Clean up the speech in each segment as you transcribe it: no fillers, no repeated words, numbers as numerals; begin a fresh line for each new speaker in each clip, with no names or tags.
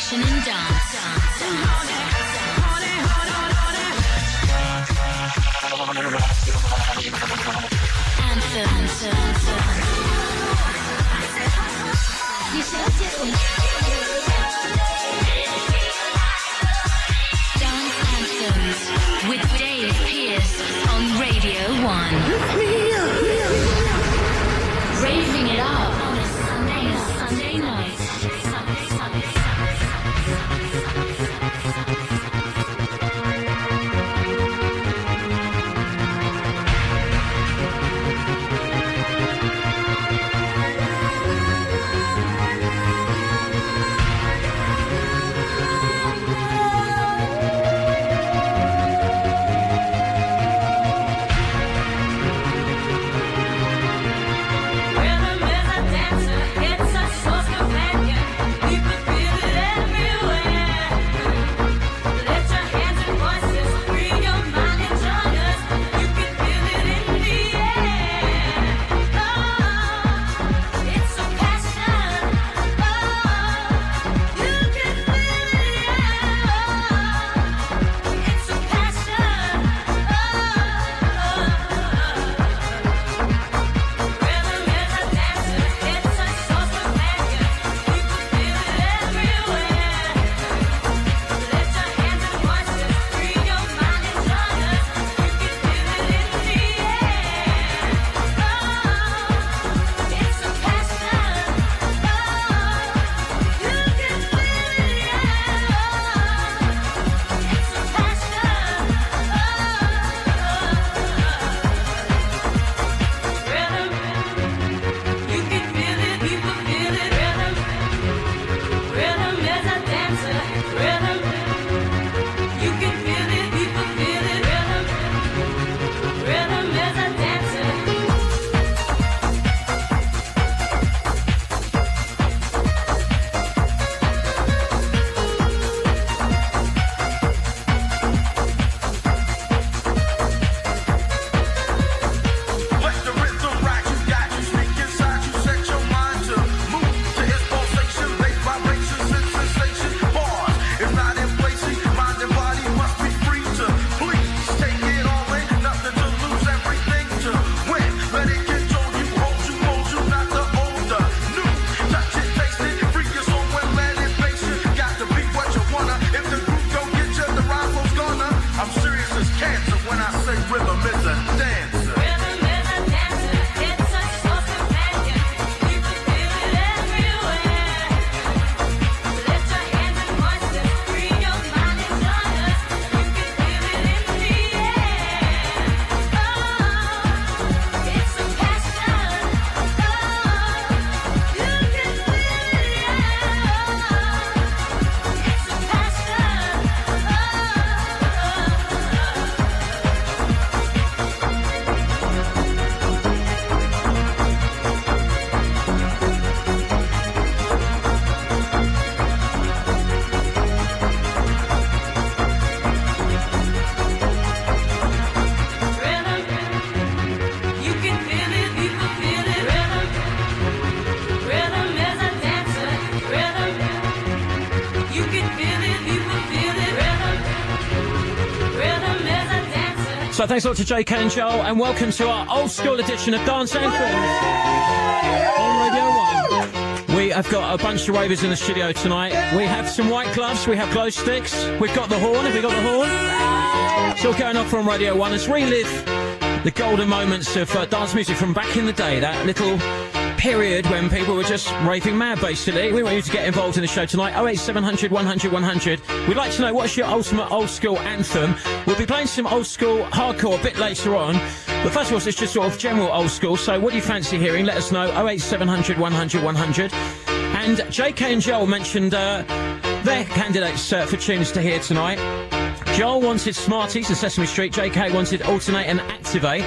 Passion and dance. Anthems. Dance Anthems with Dave Pearce on Radio 1. Raving it up on a Sunday night.
So thanks a lot to JK and Joel, and welcome to our old school edition of Dance Anthems on Radio 1. We have got a bunch of ravers in the studio tonight. We have some white gloves, we have glow sticks, we've got the horn. Have we got the horn? It's all going off on Radio 1. Let's relive the golden moments of dance music from back in the day, that little period when people were just raving mad, basically. We want you to get involved in the show tonight. 08700 100 100. We'd like to know what's your ultimate old school anthem. We'll be playing some old school hardcore a bit later on, but first of all, it's just sort of general old school. So what do you fancy hearing? Let us know. 08700 100 100. And JK and Joel mentioned their candidates for tunes to hear tonight. Joel wanted Smarties and Sesame Street. JK wanted Alternate and Activate.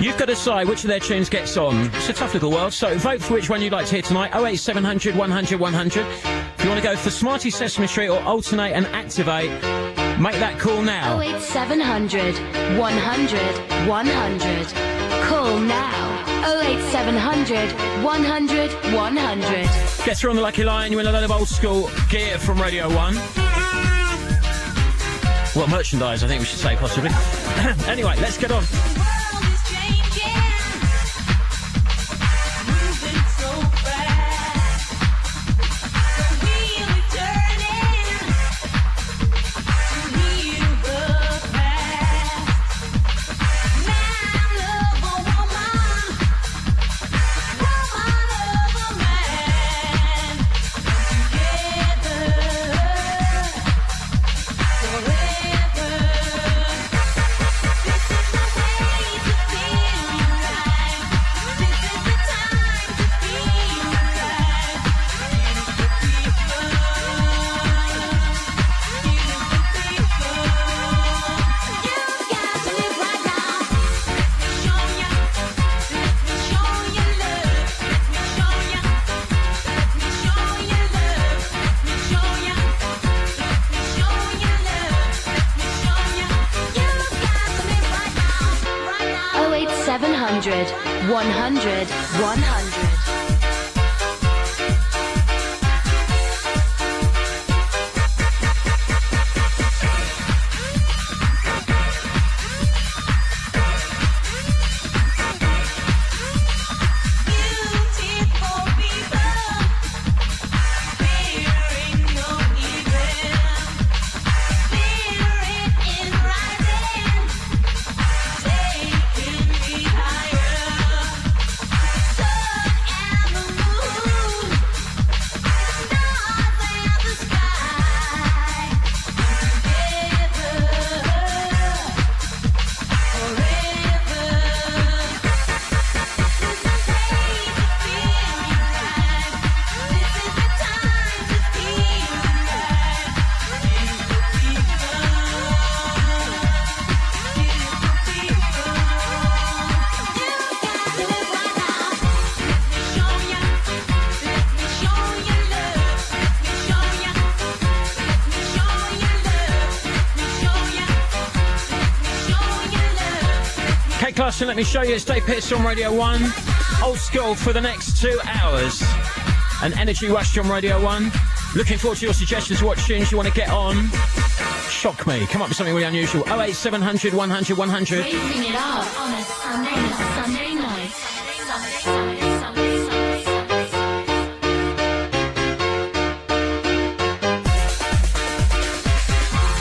You've got to decide which of their tunes gets on. It's a tough little world, so vote for which one you'd like to hear tonight. 08700 100 100. If you want to go for Smarties, Sesame Street or Alternate and Activate, make that call now.
08700 100 100. Call now. 08700 100 100.
Get through on the lucky line, you win a load of old school gear from Radio 1. Well, merchandise, I think we should say, possibly. Anyway, let's get on.
Hundred 100 100.
Let me show you. It's Dave Pearce on Radio 1. Old school for the next 2 hours. An energy rush on Radio 1. Looking forward to your suggestions. What tunes you want to get on? Shock me. Come up with something really unusual. 08700 100 100.
Raising it up on a Sunday night.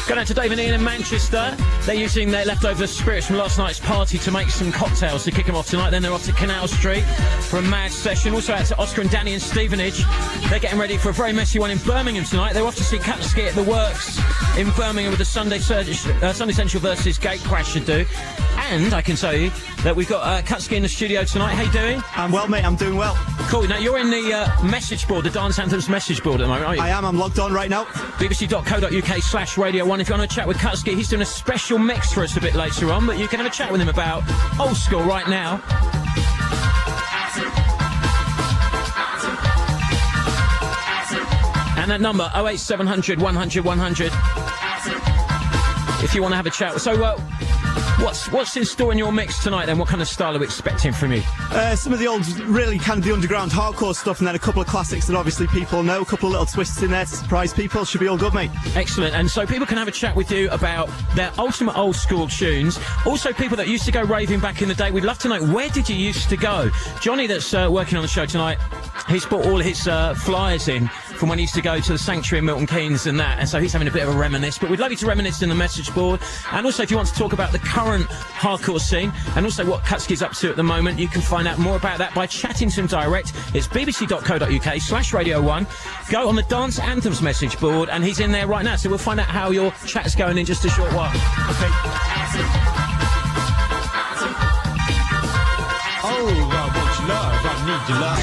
Going out to Dave and Ian in Manchester. They're using their leftover spirits from last night's party to make some cocktails to kick them off tonight. Then they're off to Canal Street for a mad session. Also out to Oscar and Danny in Stevenage. They're getting ready for a very messy one in Birmingham tonight. They're off to see Catski at the Works in Birmingham with the Sunday Central versus Gatecrash to do. And I can tell you that we've got Catski in the studio tonight. How you doing?
I'm well, mate. I'm doing well.
Cool. Now, you're in the message board, the Dance Anthems message board at the moment, aren't you?
I am. I'm logged on right now.
bbc.co.uk/Radio 1. If you want to chat with Catski, he's doing a special mix for us a bit later on, but you can have a chat with him about old school right now. And that number, 08700 100 100. If you want to have a chat. So, what's in store in your mix tonight then? What kind of style are we expecting from you?
Some of the old, really kind of the underground hardcore stuff, and then a couple of classics that obviously people know, a couple of little twists in there to surprise people. Should be all good, mate.
Excellent. And so people can have a chat with you about their ultimate old school tunes. Also people that used to go raving back in the day. We'd love to know, where did you used to go? Johnny, that's working on the show tonight, he's brought all his flyers in from when he used to go to the Sanctuary in Milton Keynes and that, and so he's having a bit of a reminisce. But we'd love you to reminisce in the message board. And also if you want to talk about the current hardcore scene and also what Catski's up to at the moment, you can find out more about that by chatting to him direct. It's bbc.co.uk/Radio 1. Go on the Dance Anthems message board and he's in there right now, so we'll find out how your chat's going in just a short while.
Okay.
Oh, I want your love, I need your love.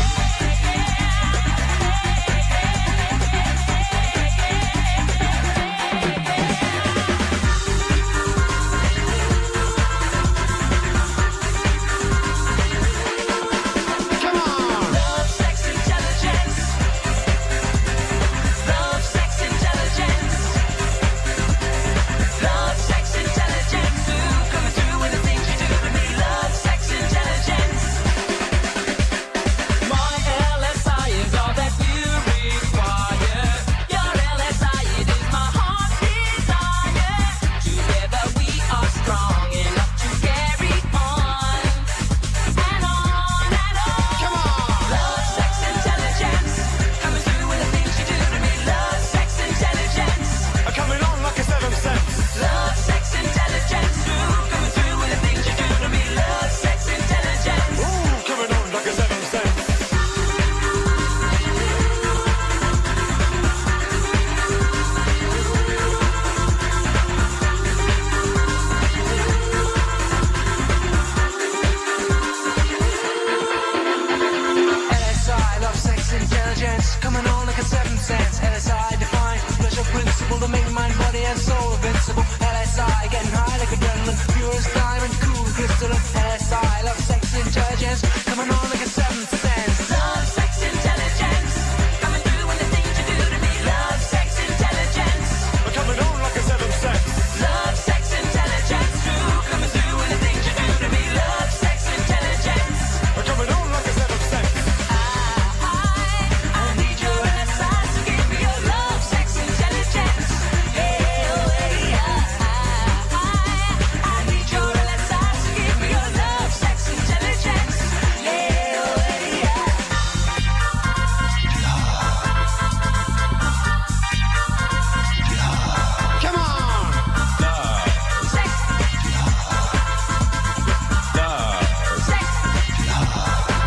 so invincible. LSI, getting high like adrenaline. Purest diamond, cool crystalline. LSI, love, sex, intelligence. Coming on like a seventh sense. Love, sex, intelligence. Coming through when the things you do to me. Love, sex, intelligence.
Coming on like a seventh sense.
Love, sex, intelligence. True, coming through when the things you do to me. Love, sex, intelligence.
Coming on like a seventh sense.
I need your LSI, so give me your love, sex, intelligence. Hey, oh, hey, I need your LSI, so give me your love, sex, intelligence. Hey, oh, hey,
Come on.
sex, sex,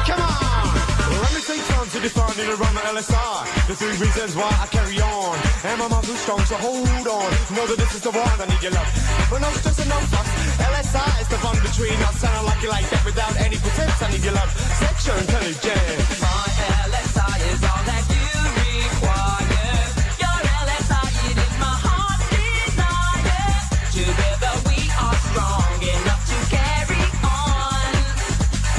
Come on. Well, let me take time to define it around my LSI. The three reasons why I carry on. And my muscles strong, so hold on. Know that this is the one I need your love. But no stress and no fuss. LSI is the bond between us. And I like you like that without any pretense. I need your love. Sexual intelligence.
my LSI is all that you require. Your LSI, it is my heart's desire. Together we are strong enough to carry on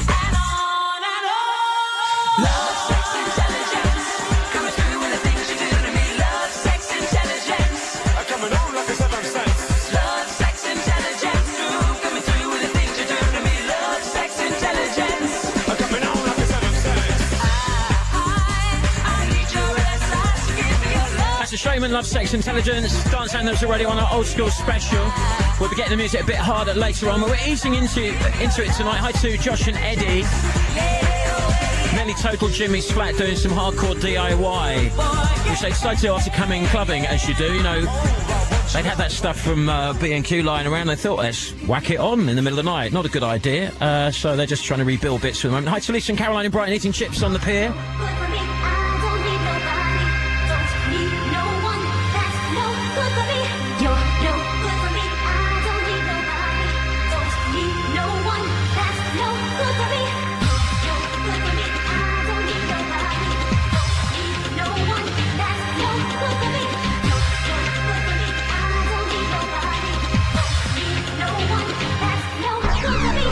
and on and on. Love, sex, intelligence. Coming through with the things you do to me. Love, sex, intelligence.
Coming on like a seventh sense.
Love, sex, intelligence. True, coming through with the things you do to me. Love, sex, intelligence.
Coming on like a seventh sense.
I need your LSI, so give me your love.
That's a Shaman, Love, Sex, Intelligence. Dance Anthems already on our old school special. We'll be getting the music a bit harder later on, but we're easing into it tonight. Hi to Josh and Eddie. Nearly total Jimmy's flat doing some hardcore DIY. Which they decided to after coming clubbing, as you do. You know, they'd had that stuff from B&Q lying around. They thought, let's whack it on in the middle of the night. Not a good idea. So they're just trying to rebuild bits for the moment. Hi to Lisa and Caroline in Brighton eating chips on the pier.
Good for me, I don't need nobody. Don't need no one. That's no good for me. You're no good for me. I don't need nobody. Don't need no one. That's no good for me. You're good for me. I don't need nobody. Don't need no one. That's no good for me. You're good for me. I don't need nobody. Don't need no one. That's no good for me.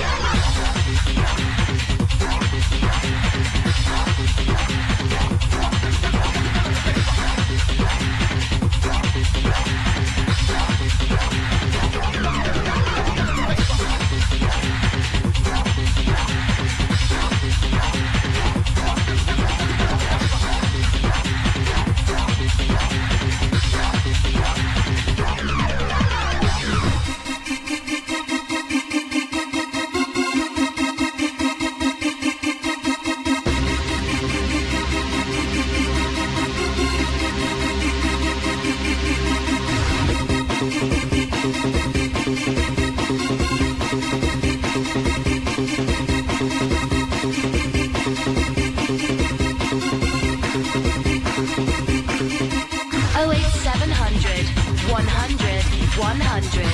Oh eight 700 100 100.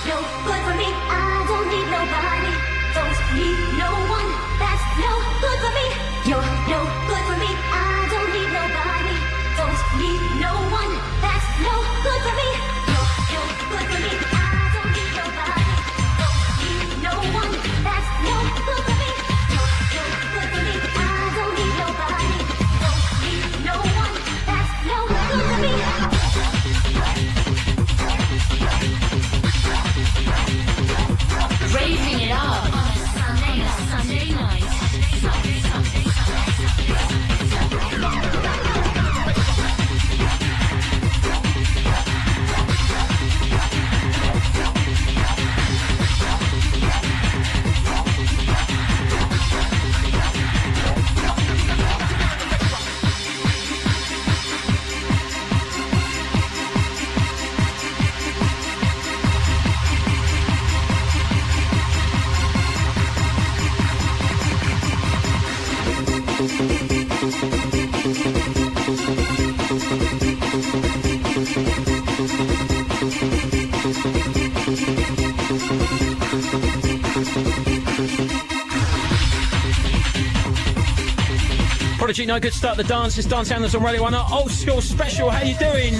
No good for me. I don't need nobody. Don't need no one. That's no good for me. You're no good for me.
Prodigy, no good start the dance. It's Dance Anthems on Radio 1. Our old school special. How you doing?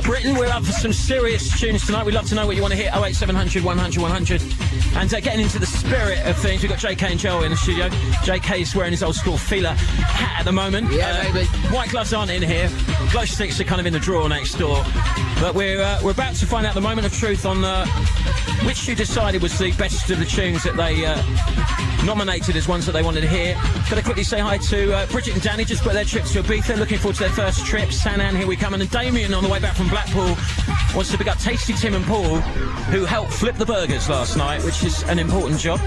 Britain, we're up for some serious tunes tonight. We'd love to know what you want to hit. 08700 100 100. And getting into the spirit of things, we've got JK and Joel in the studio. JK is wearing his old school feeler hat at the moment.
Yeah, baby.
White gloves aren't in here. Glow sticks are kind of in the drawer next door. But we're about to find out the moment of truth on which you decided was the best of the tunes that they nominated as ones that they wanted to hear. Got to quickly say hi to Bridget and Danny, just put their trip to Ibiza, looking forward to their first trip. Sanan, here we come, and Damien on the way back from Blackpool wants to pick up Tasty Tim and Paul, who helped flip the burgers last night, which is an important job.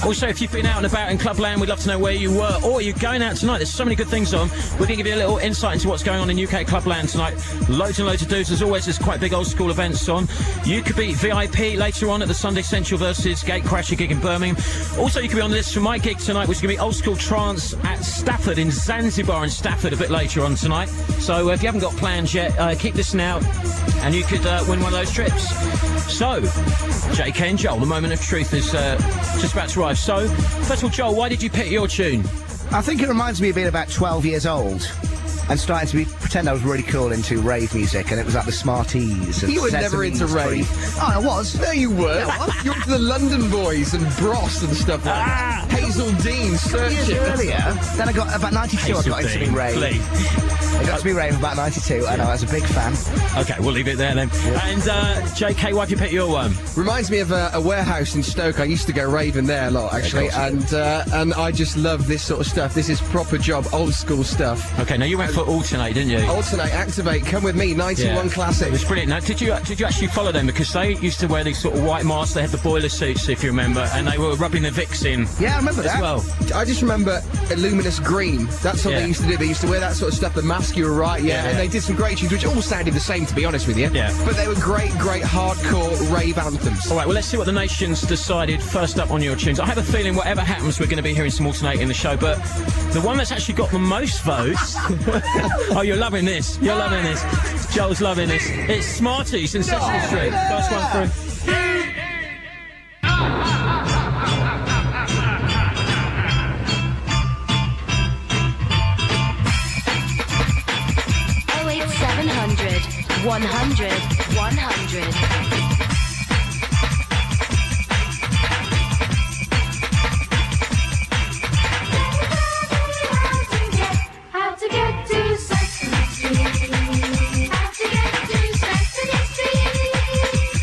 Also, if you've been out and about in Clubland, we'd love to know where you were, or you're going out tonight. There's so many good things on. We're going to give you a little insight into what's going on in UK Clubland tonight. Loads and loads of dudes. As always, there's quite big old school events on. You could be VIP later on at the Sunday Central versus Gatecrasher gig in Birmingham. Also, you could be on the list for my gig tonight, which is going to be old school trance at Stafford in Zanzibar in Stafford a bit later on tonight. So if you haven't got plans yet, keep listening out and you could win one of those trips. So, JK and Joel, the moment of truth is just about to arrive. So, first of all, Joel, why did you pick your tune?
I think it reminds me of being about 12 years old and starting to pretend I was really cool into rave music, and it was like the Smarties and
You were never
Sesame
into
Street.
rave.
Oh, I was.
No, you were.
Yeah, I was.
You were into the London Boys and Bros and stuff like that. Hazel Dean, Search
Years
It.
earlier, then I got about 92. I got into me rave. I got to be rave about 92, and I was a big fan.
Okay, we'll leave it there then. And JK, why have you picked your one?
Reminds me of a warehouse in Stoke. I used to go raving there a lot, actually, and I just love this sort of stuff. This is proper job, old school stuff.
Okay, now you went for Alternate, didn't you?
Alternate, Activate, Come With Me, 91 classic.
It was brilliant. Now, did you actually follow them? Because they used to wear these sort of white masks. They had the boiler suits, if you remember, and they were rubbing the Vicks in.
Yeah, I remember
as
that.
well.
I just remember Luminous Green. That's what
Yeah.
they used to do. They used to wear that sort of stuff, the mask, you were right, yeah. And they did some great tunes, which all sounded the same, to be honest with you.
Yeah.
But they were great hardcore rave anthems.
All right, well, let's see what the nation's decided. First up on your tunes. I have a feeling whatever happens, we're going to be hearing some Alternate in the show, but the one that's actually got the most votes... Oh, you're loving this. You're loving this. Joel's loving this. It's Smarties in Sesame Street. First one through.
100 100.
How to get to Sesame Street? How to get to Sesame Street?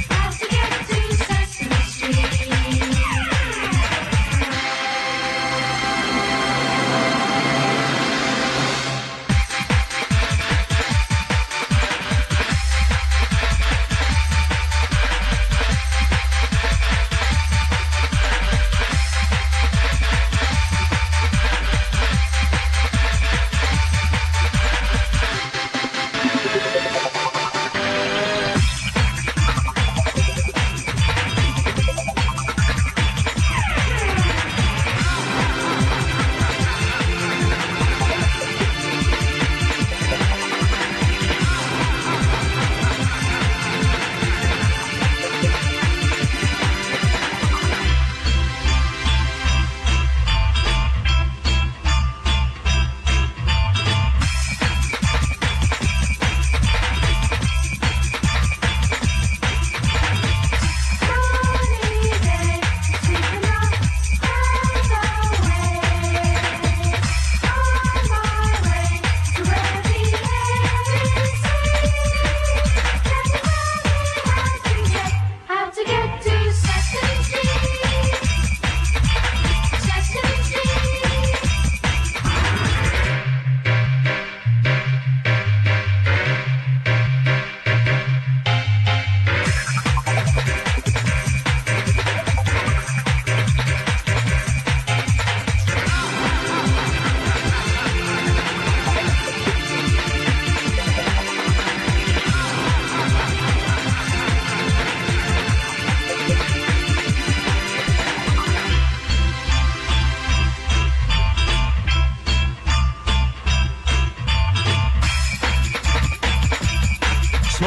How to get to Sesame Street?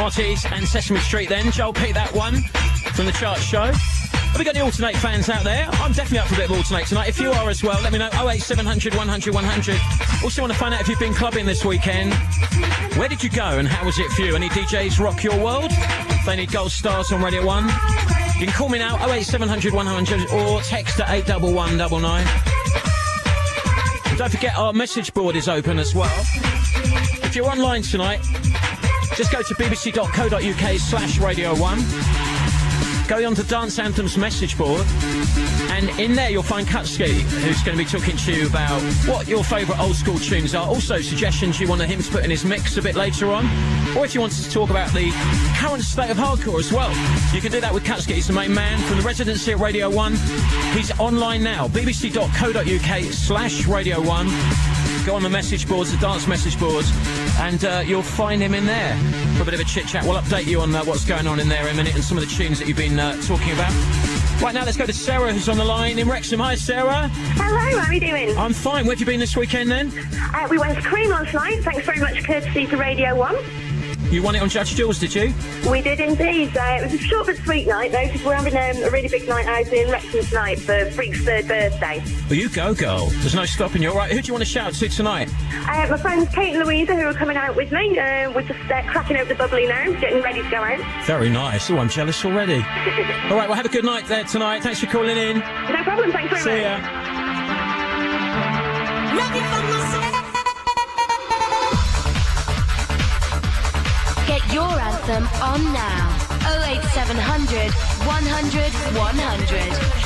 Smarties and Sesame Street then. Joel picked that one from the chart show. Have we got any Alternate fans out there? I'm definitely up for a bit of Alternate tonight. If you are as well, let me know. 08700 100 100. Also want to find out if you've been clubbing this weekend. Where did you go and how was it for you? Any DJs rock your world? They need gold stars on Radio 1. You can call me now, 08700 100, or text at 81199. Don't forget our message board is open as well. If you're online tonight, just go to bbc.co.uk/Radio1. Go on to Dance Anthems message board, and in there you'll find Catski, who's going to be talking to you about what your favourite old school tunes are. Also suggestions you want him to put in his mix a bit later on, or if you wanted to talk about the current state of hardcore as well, you can do that with Catski. He's the main man from the residency at Radio 1. He's online now, bbc.co.uk/Radio1. Go on the message boards, the dance message boards, and you'll find him in there for a bit of a chit chat. We'll update you on what's going on in there in a minute and some of the tunes that you've been talking about. Right now, let's go to Sarah, who's on the line in Wrexham. Hi, Sarah.
Hello, how are you doing?
I'm fine. Where have you been this weekend then?
We went to Cream last night. Thanks very much, courtesy to Radio 1.
You won it on Judge Jules, did you?
We did indeed. It was a short but sweet night, though, because we're having a really big night out in Wrexham tonight for Freak's 3rd birthday.
Well, you go, girl. There's no stopping you. All right, who do you want to shout to tonight?
My friends Kate and Louisa, who are coming out with me. We're just cracking over the bubbly now, getting ready to go out.
Very nice. Oh, I'm jealous already. All right, well, have a good night there tonight. Thanks for calling in.
No problem. Thanks very much.
See ya.
Get your anthem on now. 08700 100 100.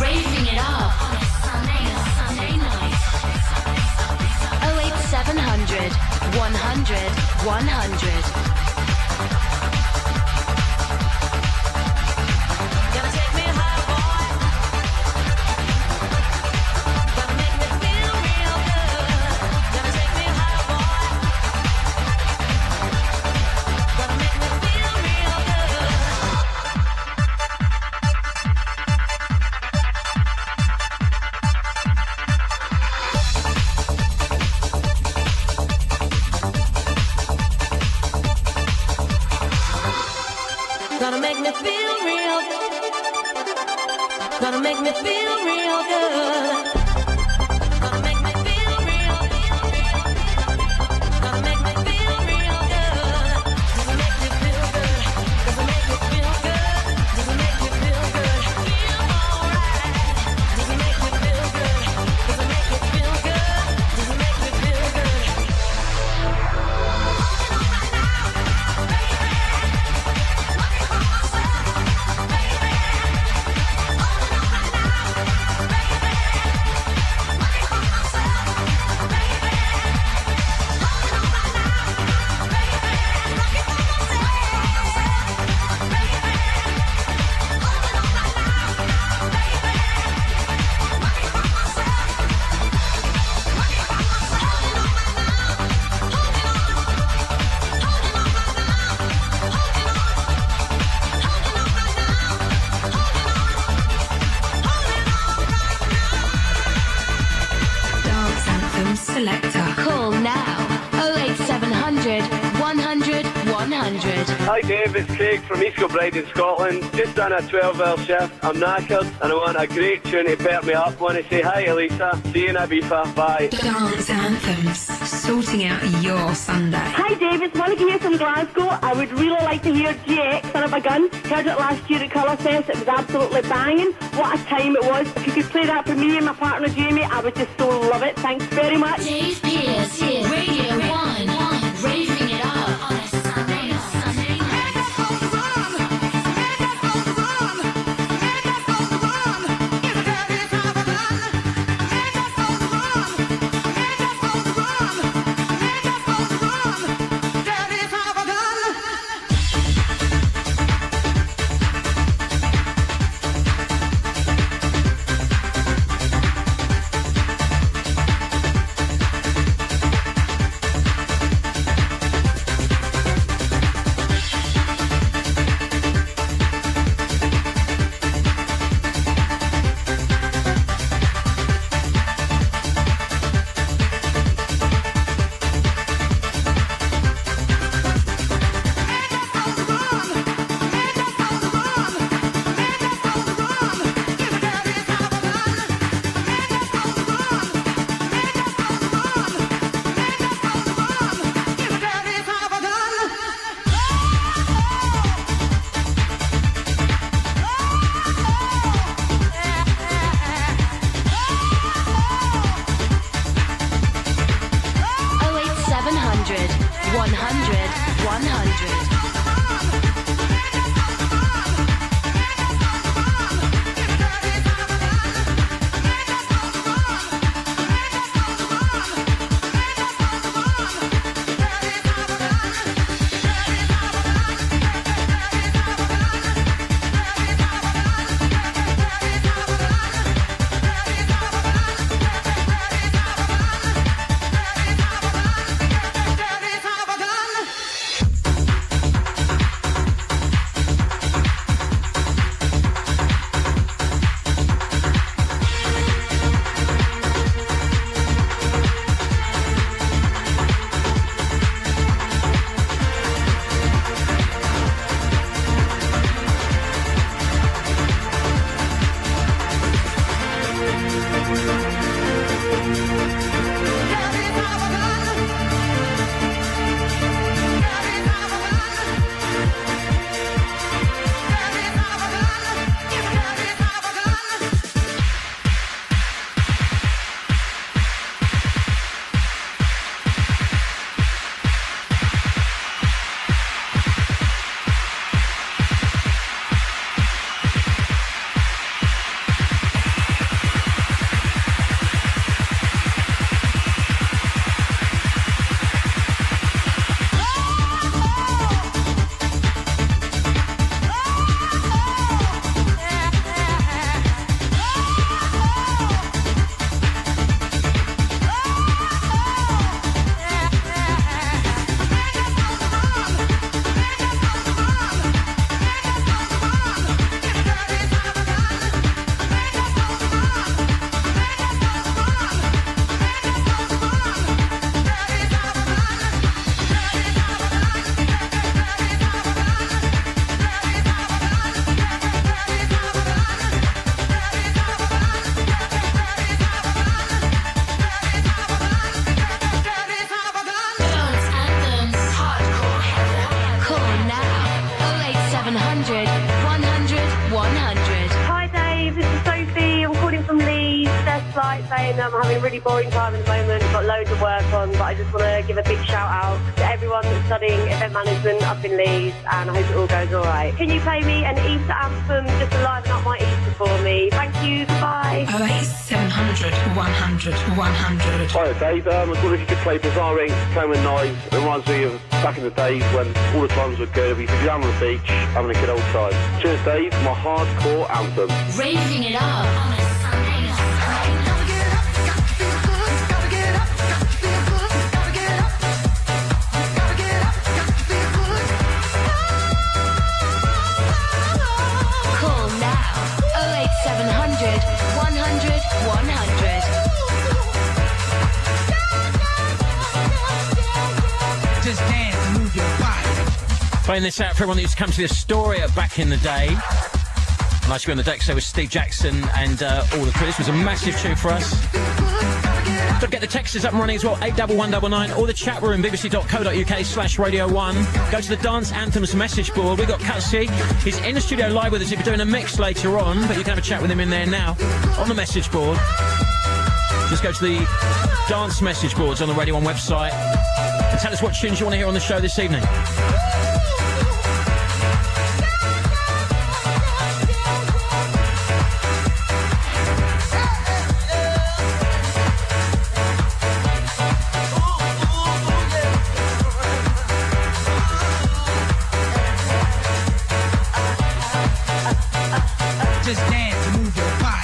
Raving it up on a Sunday night. 08700 100 100.
Gonna make me feel real good. Gonna make me feel real good. Gonna make me feel real good. Gonna make me feel real good. Does it make me feel good? Does it make me feel good? Does it make me feel good? Feel alright. Does it make me feel good? Does it make me feel good? Does it make me feel good?
100.
Hi Dave, it's Craig from East Kilbride in Scotland. Just done a 12-hour shift. I'm knackered and I want a great tune to perk me up. Want to say hi Elisa. See you in Ibiza. Bye.
Dance Anthems, sorting out your Sunday.
Hi Dave, it's Monica here from Glasgow. I would really like to hear GX, Son of a Gun. Heard it last year at Colourfest. It was absolutely banging. What a time it was. If you could play that for me and my partner Jamie, I would just so love it. Thanks very much.
Dave Pearce, Radio 1, raving it up on a Sunday night.
saying I'm having a really boring time at the moment, got loads of work on, but I just want to give a big shout out to everyone that's studying event management up in Leeds, and I hope it all goes all right. Can you play me an Easter anthem just to liven up my Easter for me? Thank you, goodbye.
08700 100 100.
Hi Dave, I was wondering if you could play Bizarre Inc. Playing with Knives. It reminds me of back in the days when all the times were good. We could be down on the beach, having a good old time. Cheers Dave, my hardcore anthem.
Raving it up on a Sunday night. Call now 08700 100 100.
Just dance and move your body.
Playing this out for everyone that used to come to the Astoria back in the day. Nice to be on the deck, so with Steve Jackson and all the crew. This was a massive tune for us. Don't get the texters up and running as well, 81199, or the chat room, bbc.co.uk/Radio1. Go to the Dance Anthems message board. We've got Catski. He's in the studio live with us. He'll be doing a mix later on, but you can have a chat with him in there now on the message board. Just go to the dance message boards on the Radio 1 website and tell us what tunes you want to hear on the show this evening.
Just dance and move your body.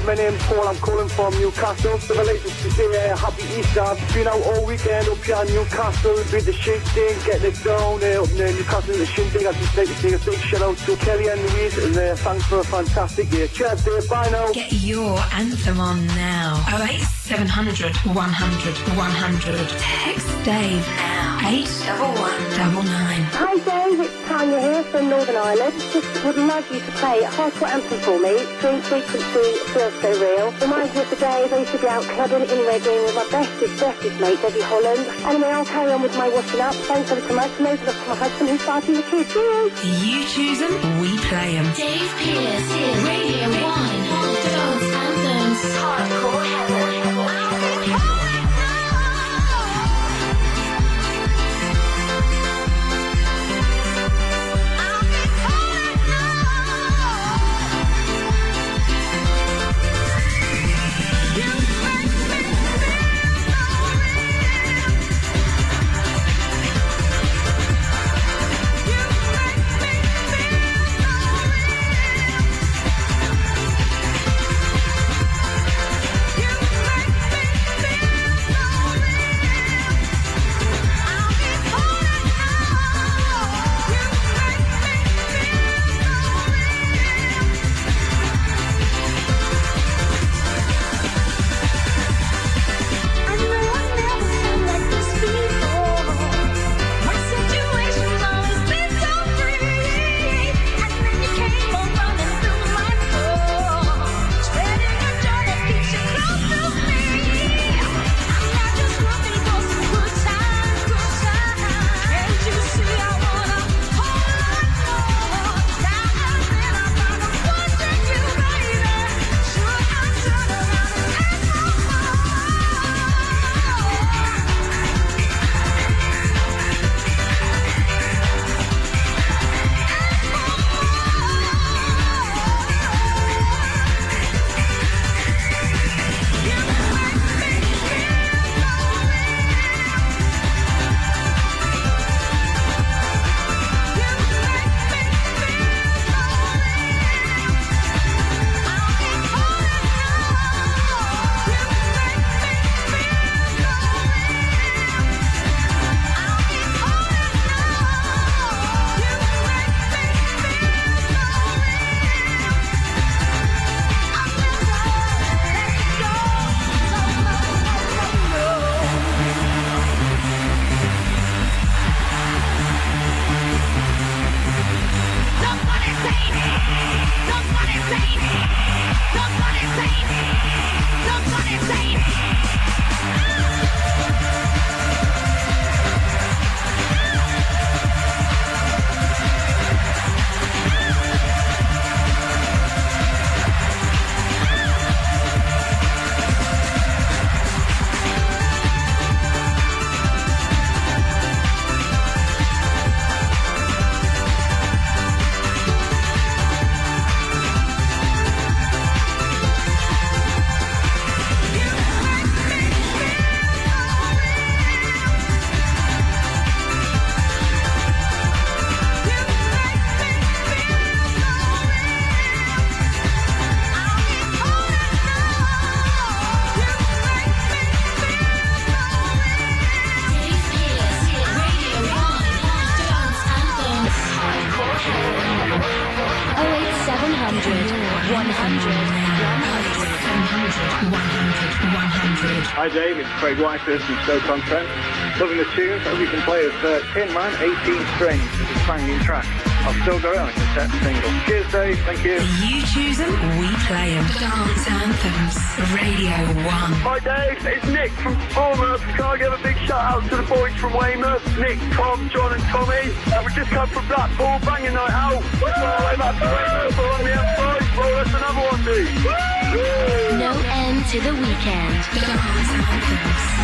My name's Paul, I'm calling from Newcastle. So I'd like to say happy Easter. Been out all weekend up here in Newcastle. Been the shindig, getting it down up near Newcastle in the shindig. I'd just like to say a big shout out to Kelly and Louise and thanks for a fantastic year. Cheers, Dave. Bye now.
Get your anthem on now. 08700 100 100. Text Dave now. 81199.
Hi Dave, it's Tanya here from Northern Ireland. Just would love you to play a hardcore anthem for me. Dream Frequency Feels So Real. Reminds me of the days I used to be out clubbing in Reading with my bestest mate, Debbie Holland. Anyway, I'll carry on with my washing up. Thanks ever so much. Loads of love to my husband who's starting the kids. Cheers!
You choose them, we play them.
Dave Pearce, Radio 1. Dance Anthems. Hardcore Heaven.
100.
Hi Dave, it's Craig Whitehurst from Stoke-on-Trent. Loving the tunes. Hope you can play us Tin Man, 18 Strings. It's a banging track. I've still got it on a cassette single. Cheers Dave, thank you.
You choose them, we play them. Dance Anthems, Radio 1.
Hi Dave, it's Nick from Bournemouth. Can I give a big shout out to the boys from Weymouth? Nick, Tom, John and Tommy. We just come from Blackpool, banging night out. We're on our way back to Weymouth, we're on the M5. Well, that's another one, dude.
No end to the weekend.
Dance Anthems.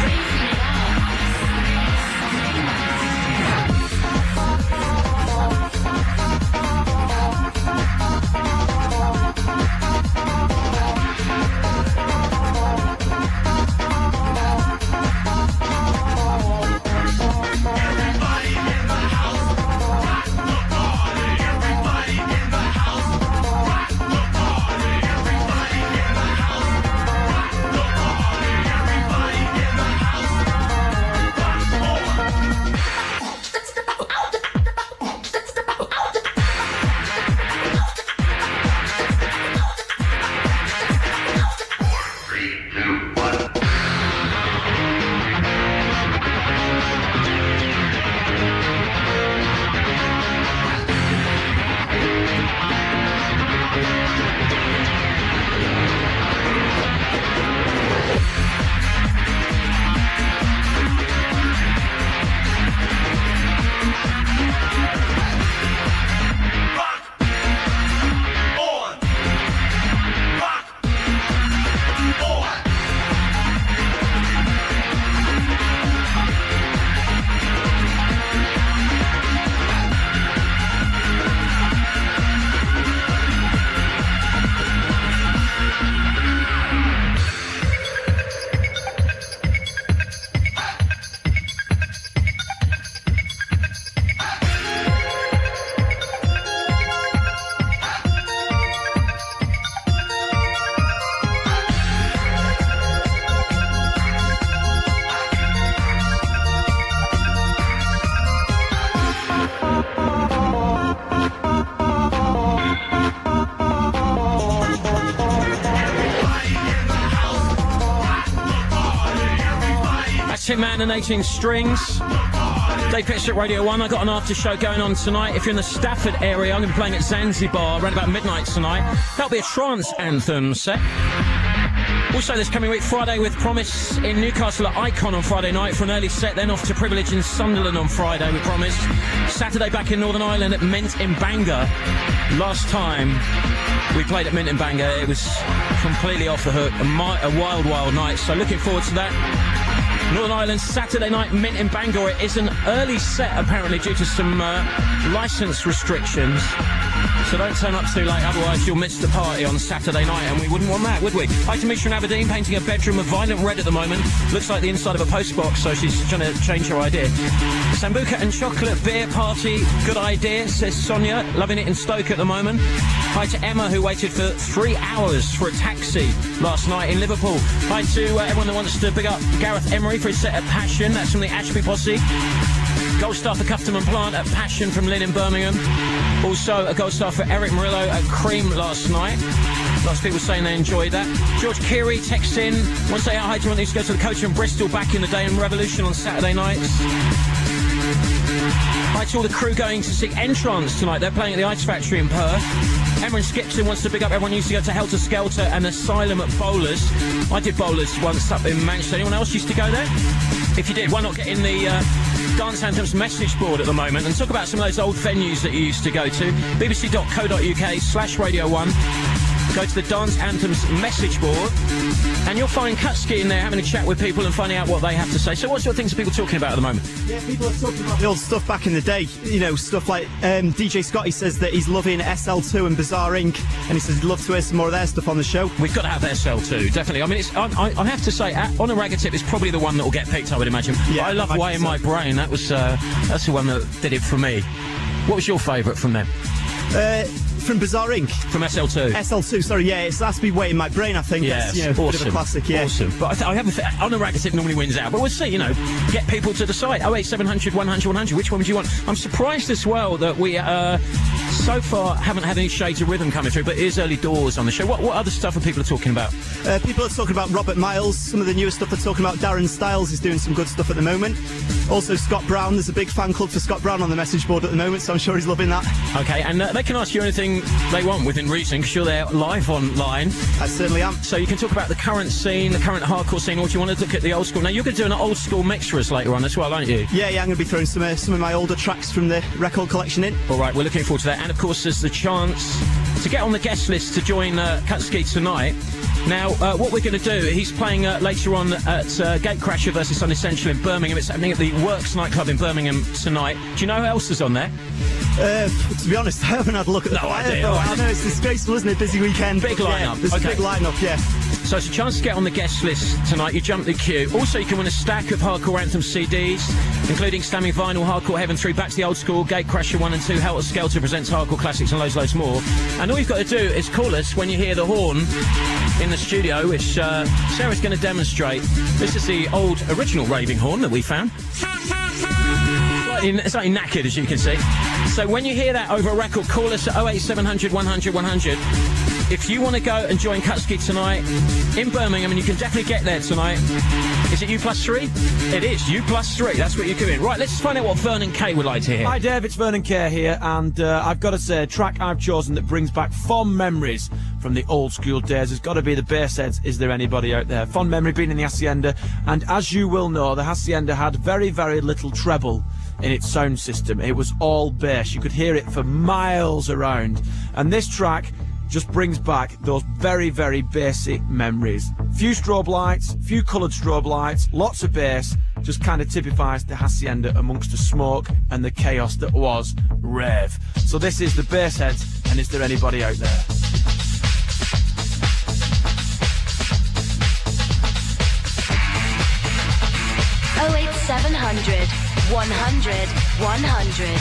Tin Man and 18 Strings. Dave Pearce at Radio 1. I got an after show going on tonight. If you're in the Stafford area, I'm going to be playing at Zanzibar around about midnight tonight. That'll be a trance anthem set. Also this coming week, Friday with Promise in Newcastle at Icon on Friday night for an early set, then off to Privilege in Sunderland on Friday with Promise. Saturday back in Northern Ireland at Mint in Bangor. Last time we played at Mint in Bangor, it was completely off the hook, a wild, wild night, so looking forward to that. Northern Ireland, Saturday night, Mint in Bangor. It is an early set, apparently, due to some licence restrictions. So don't turn up too late, otherwise you'll miss the party on Saturday night, and we wouldn't want that, would we? Hi to Misha in Aberdeen, painting a bedroom a violent red at the moment. Looks like the inside of a postbox, so she's trying to change her idea. Sambuca and chocolate beer party, good idea, says Sonia. Loving it in Stoke at the moment. Hi to Emma, who waited for 3 hours for a taxi last night in Liverpool. Hi to everyone that wants to big up Gareth Emery for his set at Passion. That's from the Ashby Posse. Gold star for Cufton and Plant at Passion from Lynn in Birmingham. Also a gold star for Eric Murillo at Cream last night. Lots of people saying they enjoyed that. George Keary texts in. Want to say hi to one who used to go to the Coach in Bristol back in the day and Revolution on Saturday nights. Hi to all the crew going to see Entrance tonight. They're playing at the Ice Factory in Perth. Emma Skipson wants to big up everyone who used to go to Helter Skelter and Asylum at Bowlers. I did Bowlers once up in Manchester. Anyone else used to go there? If you did, why not get in the Dance Anthems message board at the moment and talk about some of those old venues that you used to go to. bbc.co.uk/Radio 1. Go to the Dance Anthems message board and you'll find Catski in there having a chat with people and finding out what they have to say. So what sort of things are people talking about at the moment?
Yeah, people are talking about the old stuff back in the day. You know, stuff like DJ Scotty says that he's loving SL2 and Bizarre Inc. And he says he'd love to hear some more of their stuff on the show.
We've got to have SL2, definitely. I mean, it's, I have to say, On a Ragga Tip is probably the one that will get picked, I would imagine. Yeah, I love Way in My Brain. That was that's the one that did it for me. What was your favourite from them?
From Bizarre Inc.
From SL2.
SL2, sorry, yeah, it has to be Way in My Brain, I think.
Yeah,
that's, you know,
awesome.
A bit of a classic, yeah.
Awesome. But I have On a Ragga Tip normally wins out, but we'll see, you know, get people to decide. 08700 100 100, which one would you want? I'm surprised as well that we so far haven't had any shades of rhythm coming through, but it is early doors on the show. What other stuff are people talking about?
People are talking about Robert Miles. Some of the newer stuff they're talking about. Darren Styles is doing some good stuff at the moment. Also Scott Brown. There's a big fan club for Scott Brown on the message board at the moment, so I'm sure he's loving that.
Okay, and they can ask you anything they want within reason, because you're there live online.
I certainly am.
So you can talk about the current scene, the current hardcore scene, or do you want to look at the old school? Now, you're going to do an old school mix for us later on as well, aren't you?
Yeah, I'm going to be throwing some of my older tracks from the record collection in.
All right, we're looking forward to that. And, of course, there's the chance to get on the guest list to join Catski tonight. Now, what we're going to do, he's playing later on at Gatecrasher versus Unessential in Birmingham. It's happening at the Works nightclub in Birmingham tonight. Do you know who else is on there?
To be honest, I haven't had a look at the
idea.
I know, it's disgraceful, isn't it? Busy weekend.
Big lineup.
There's a big lineup, yeah.
So it's a chance to get on the guest list tonight. You jump the queue. Also, you can win a stack of Hardcore Anthem CDs, including Slamming Vinyl, Hardcore Heaven 3, Back to the Old School, Gatecrasher 1 and 2, Helter Skelter presents Hardcore Classics, and loads more. And all you've got to do is call us when you hear the horn in the studio, which Sarah's going to demonstrate. This is the old original raving horn that we found. Slightly knackered, as you can see. So when you hear that over a record, call us at 08700 100 100. If you want to go and join Catski tonight in Birmingham, and you can definitely get there tonight. Is it U+3? It is U+3. That's what you're doing. Right, let's find out what Vernon K would like to hear.
Hi Dave, it's Vernon K here, and I've got to say, a track I've chosen that brings back fond memories from the old school days has got to be the Bassheads. Is There Anybody Out There? Fond memory being in the Hacienda, and as you will know, the Hacienda had very, very little treble in its sound system. It was all bass. You could hear it for miles around, and this track just brings back those very, very basic memories. Few strobe lights, few coloured strobe lights, lots of bass, just kind of typifies the Hacienda amongst the smoke and the chaos that was Rave. So this is the Bassheads, and Is There Anybody Out There?
Oh 0700 100 100.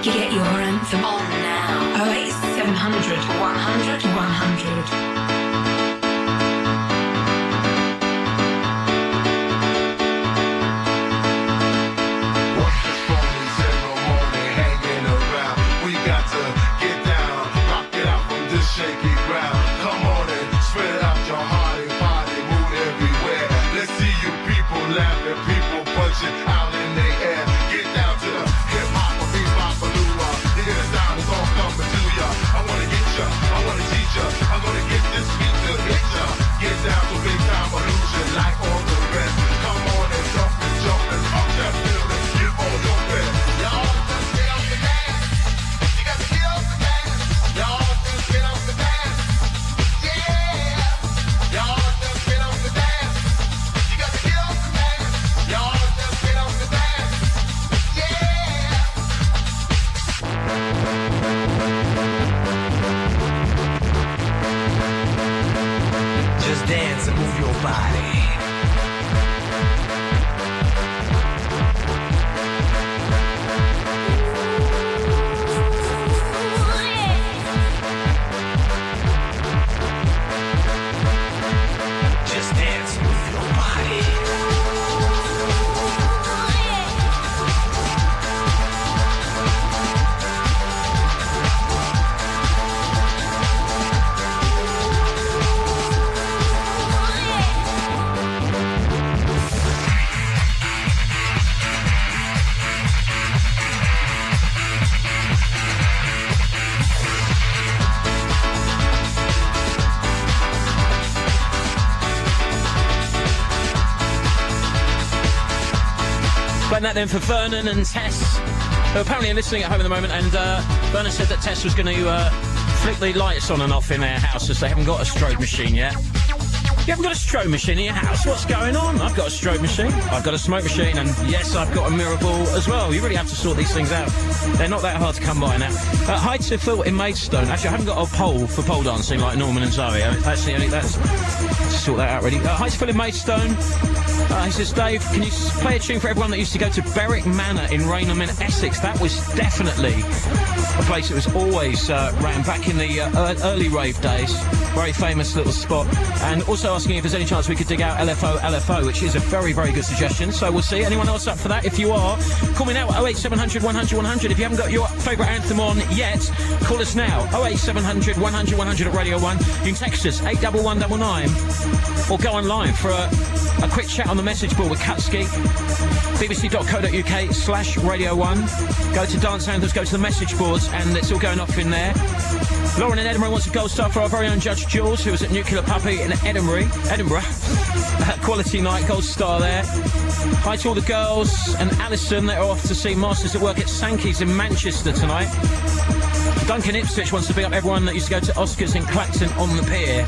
Get your anthem on now. 08700 100 100.
Shaky ground. Come on and spread out your heart and body, move everywhere. Let's see you people laughing, people punching out in the air. Get down to the hip hop, bebop, baloo. You hear the sound, it's all coming to ya. I wanna get ya, I wanna teach ya. I'm gonna get this beat to hit ya. Get down to big time illusion like all the rest. Come on and jump and up that building. Get on your best. Y'all just get up and dance. You got to get up and dance. Y'all just get up and dance.
Just dance and move your body. Just dance and move your body.
Playing that then for Vernon and Tess, who apparently are listening at home at the moment, and Vernon said that Tess was going to flick the lights on and off in their house as they haven't got a strobe machine yet. You haven't got a strobe machine in your house? What's going on? I've got a strobe machine, I've got a smoke machine, and yes, I've got a mirror ball as well. You really have to sort these things out. They're not that hard to come by now. Hi to Phil in Maidstone. Actually, I haven't got a pole for pole dancing like Norman and Zoe. That's the only... That's... Sort that out, really. Hi to Phil in Maidstone. He says, Dave, can you play a tune for everyone that used to go to Berwick Manor in Raynham in Essex? That was definitely a place that was always ran back in the early rave days. Very famous little spot. And also asking if there's any chance we could dig out LFO, which is a very, very good suggestion. So we'll see. Anyone else up for that? If you are, call me now at 08700 100 100. If you haven't got your favourite anthem on yet, call us now. 08700 100 100 at Radio 1. You can text us 81199 or go online for a quick chat on the message board with Catski. bbc.co.uk/Radio 1. Go to Dance Anthems, go to the message boards, and it's all going off in there. Lauren in Edinburgh wants a gold star for our very own Judge Jules, who was at Nuclear Puppy in Edinburgh. Quality night, gold star there. Hi to all the girls and Alison, they're off to see Masters at Work at Sankey's in Manchester tonight. Duncan Ipswich wants to big up everyone that used to go to Oscars in Clacton on the Pier,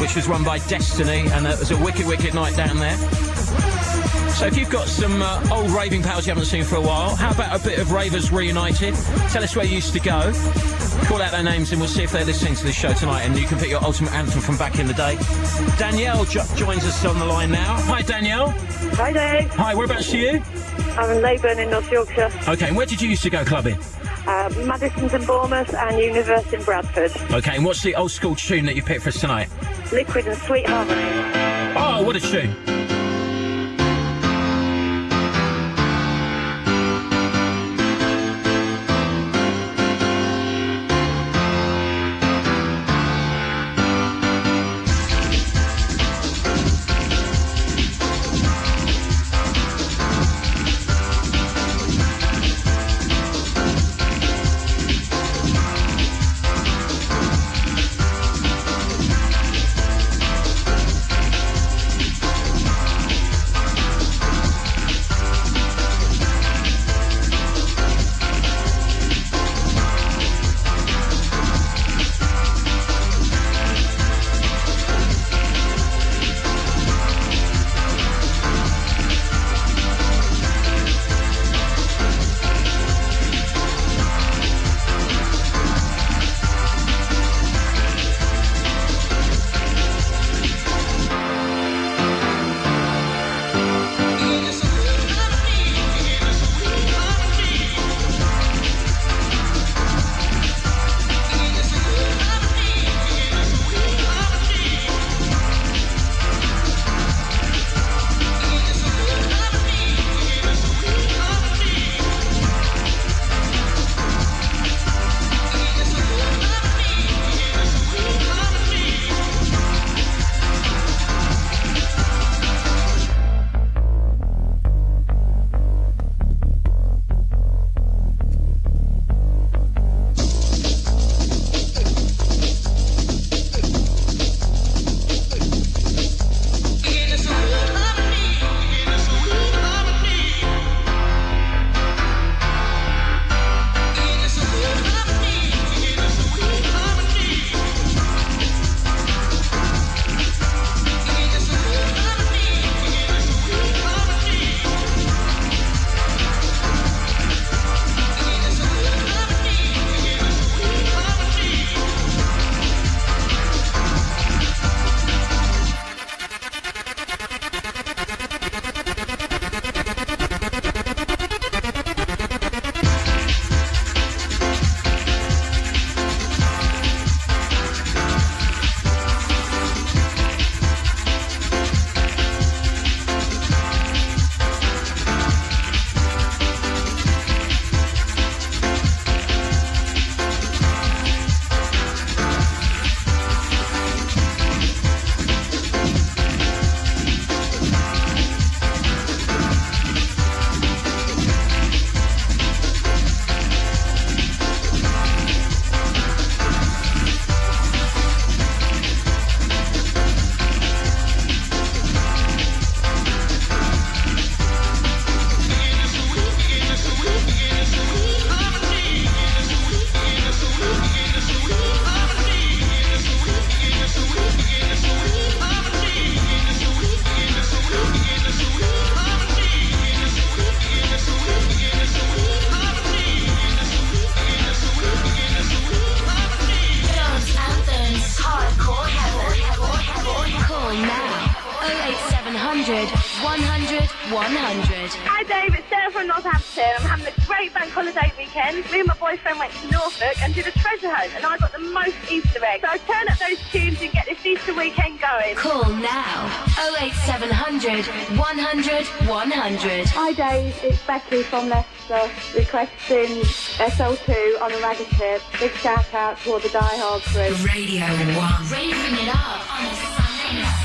which was run by Destiny, and it was a wicked, wicked night down there. So if you've got some old raving pals you haven't seen for a while, how about a bit of Ravers Reunited? Tell us where you used to go. Call out their names and we'll see if they're listening to this show tonight, and you can pick your ultimate anthem from back in the day. Danielle joins us on the line now. Hi, Danielle.
Hi, Dave.
Hi, whereabouts are you?
I'm in Leyburn in North Yorkshire.
OK, and where did you used to go clubbing?
Madison's in Bournemouth and University in Bradford.
OK, and what's the old school tune that you picked for us tonight?
Liquid and Sweet Harmony.
Oh, what a tune.
100.
Hi Dave, it's Sarah from Northampton. I'm having a great bank holiday weekend. Me and my boyfriend went to Norfolk and did a treasure hunt, and I got the most Easter eggs. So turn up those tunes and get this Easter weekend going.
Call now. 08700 100 100.
Hi Dave, it's Becky from Leicester requesting SL2 on a ragga tip. Big shout out to all the diehard crew.
Radio 1.
Raving it up on a Sunday night.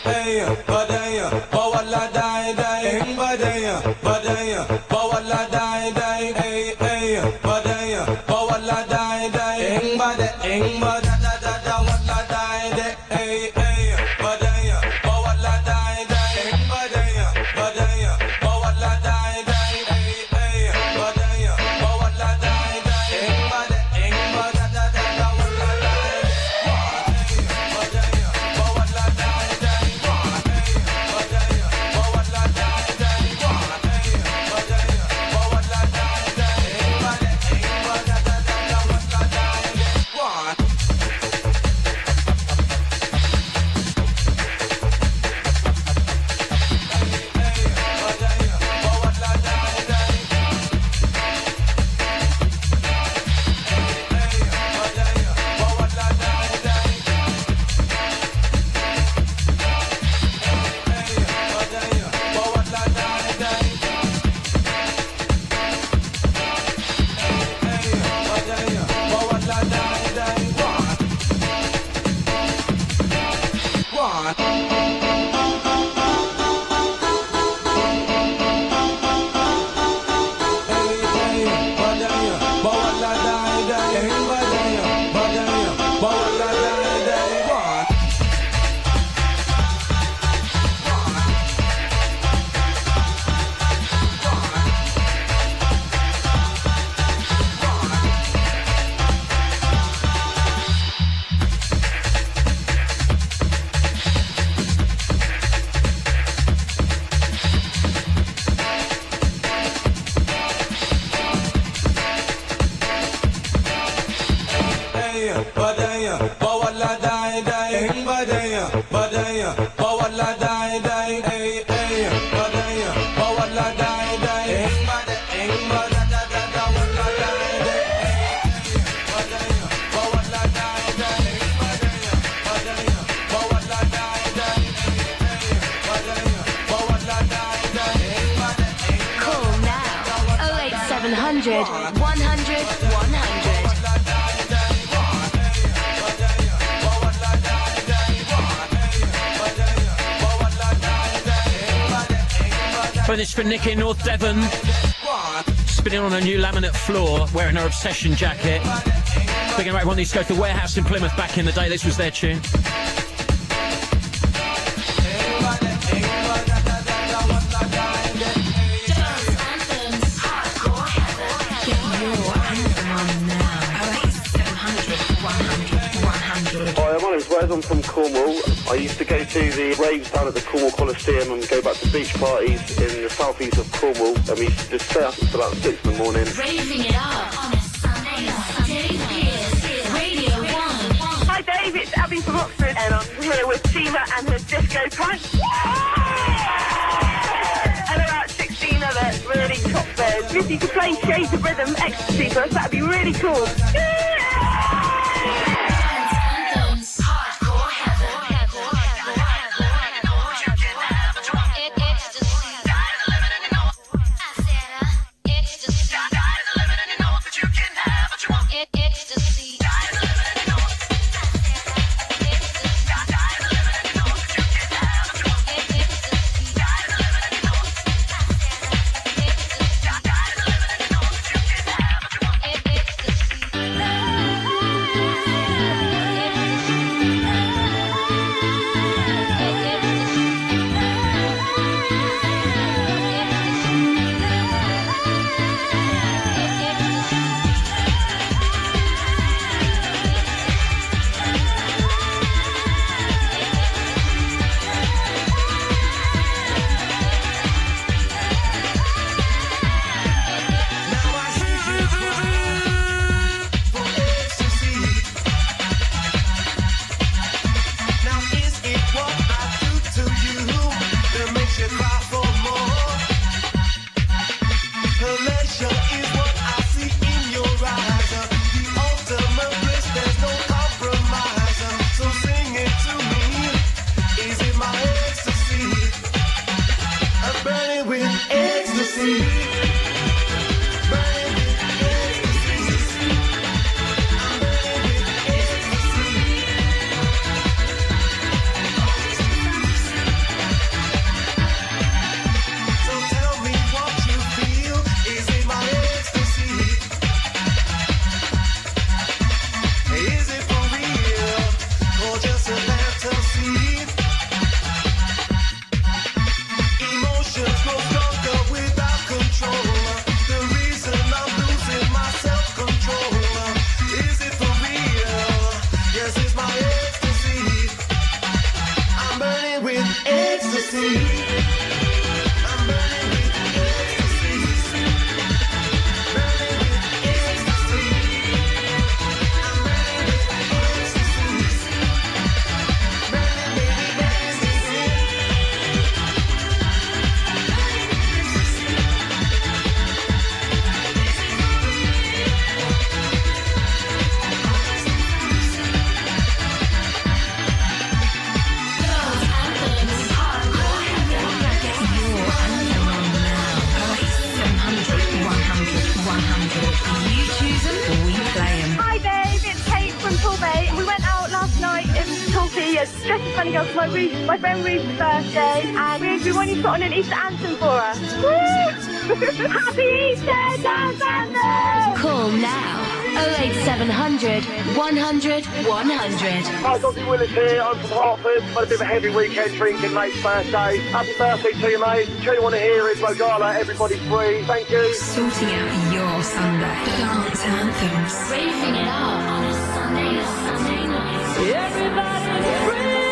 Badaya, bawala dai dai, badaya, badaya, bawala dai dai, badaya, bawala dai dai, bada, da da da, wala dai dai, badaya, bawala dai dai, badaya, badaya, bawala dai dai, badaya, bawala dai dai, bada, da da da, wala dai dai, badaya, bawala dai dai.
Call now. 08700 100 100.
But this for Nick in North Devon, spinning on a new laminate floor, wearing her Obsession jacket. Thinking about one of these to go to the warehouse in Plymouth back in the day. This was their tune.
Hi, my name's Wes, I'm from Cornwall. I used to go to the raves down at the Cornwall Coliseum and go back to beach parties in the southeast of Cornwall, and we used to just stay up until about 6 in the morning.
Raving it up on a Sunday night. Dave Pearce, Radio 1.
Hi Dave, it's Abby from Oxford, and I'm here with Sheila and her disco prank. And about 16 other really top players. If you could play Shades of Rhythm Ecstasy for us, that'd be really cool. My friend Ruth's birthday, and we want you to put on an Easter anthem for us. Woo! Happy Easter, Dance Anthem!
Call now. 08700 100 100.
Hi, Dodgy Willis here. I'm from Hartford. Had a bit of a heavy weekend drinking, mate's birthday. Happy birthday to you, mate. All you want to hear is Rogala, everybody's free. Thank you.
Sorting out your Sunday. Dance anthems.
Raving it up on a Sunday night.
Everybody's free.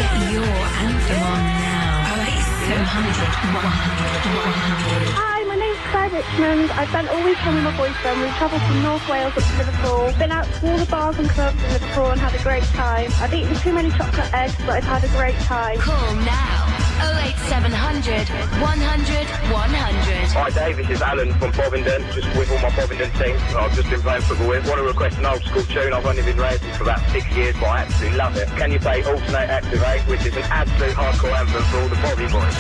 Get your anthem on now. 08700 100 100.
Hi, my name's Claire Richmond. I spent all weekend with my boyfriend. We travelled from North Wales up to Liverpool. Been out to all the bars and clubs in Liverpool and had a great time. I've eaten too many chocolate eggs, but I've had a great time.
Call now. 08700 100 100.
Hi Dave, this is Alan from Bovingdon, just with all my Bovingdon team I've just been playing football with. Want to request an old school tune. I've only been raving for about 6 years, but I absolutely love it. Can you play Alternate Activate, which is an absolute hardcore anthem for all the Bobby boys?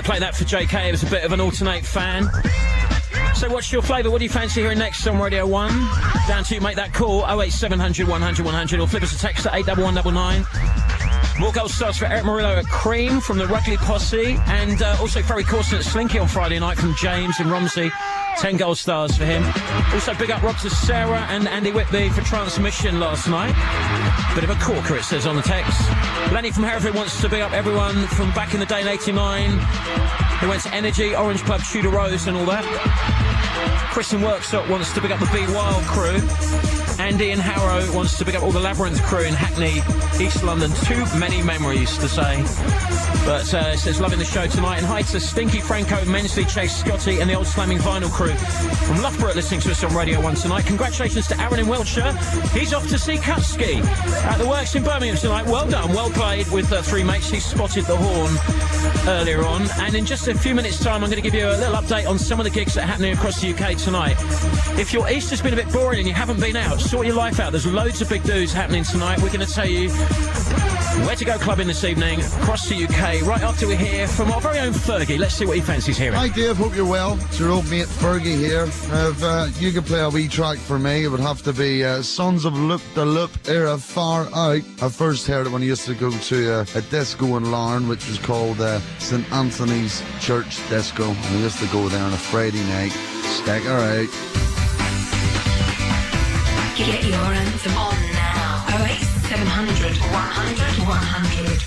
Play that for JK, who's a bit of an Alternate fan. So what's your flavour? What do you fancy hearing next on Radio 1? Down to you, make that call, 08700 100 100, or flip us a text at 81199. More gold stars for Eric Murillo at Cream from the Rugley Posse, and also Ferry Corson at Slinky on Friday night from James and Romsey. 10 gold stars for him. Also big up Rob to Sarah and Andy Whitby for Transmission last night. Bit of a corker, it says on the text. Lenny from Hereford wants to big up everyone from back in the day in 89 who went to Energy, Orange Club, Tudor Rose and all that. Chris in Workshop wants to big up the Be Wild crew. Andy in Harrow wants to big up all the Labyrinth crew in Hackney, East London. Too many memories to say. But it says loving the show tonight. And hi to Stinky, Franco, Mensley, Chase, Scotty and the Old Slamming Vinyl crew from Loughborough listening to us on Radio 1 tonight. Congratulations to Aaron in Wiltshire. He's off to see Catski at the Works in Birmingham tonight. Well done, well played with three mates. He spotted the horn earlier on. And in just a few minutes' time, I'm going to give you a little update on some of the gigs that are happening across the UK tonight. If your Easter's been a bit boring and you haven't been out, sort your life out. There's loads of big do's happening tonight. We're going to tell you where to go clubbing this evening across the UK right after we hear from our very own Fergie. Let's see what he fancies hearing.
Hi Dave, hope you're well. It's your old mate Fergie here. If you could play a wee track for me, it would have to be Sons of Loop the Loop era Far Out. I first heard it when I used to go to a disco in Larne which was called St Anthony's Church Disco, and I used to go there on a Friday night. Stick her out.
Get your anthem on now. 08700 100 100.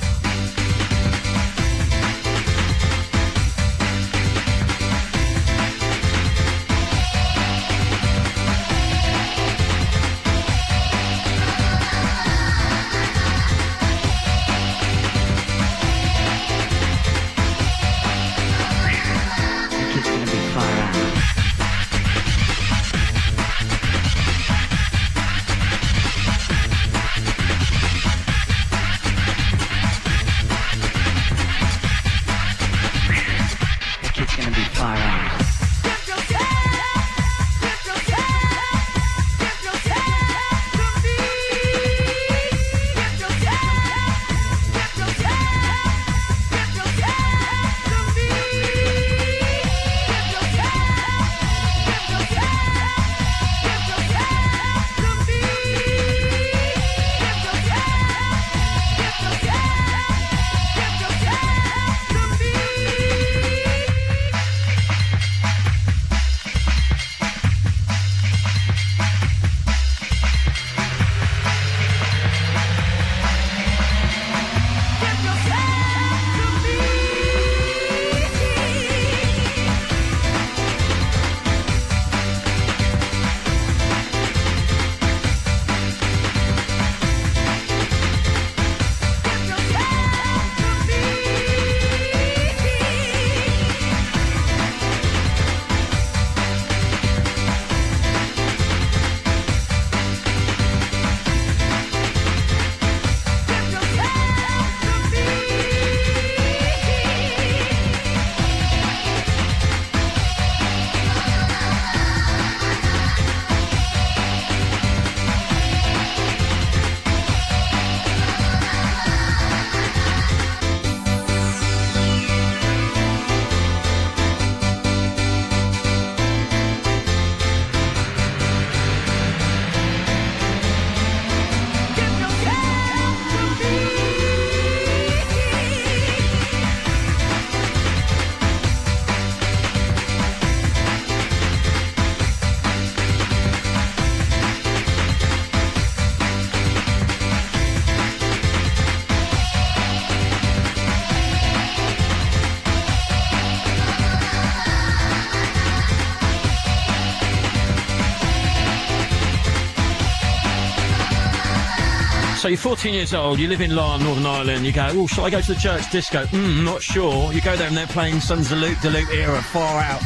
So you're 14 years old, you live in Larne, Northern Ireland, you go, oh, shall I go to the church disco? Not sure. You go there and they're playing Sons of Luke, the Luke era, far out.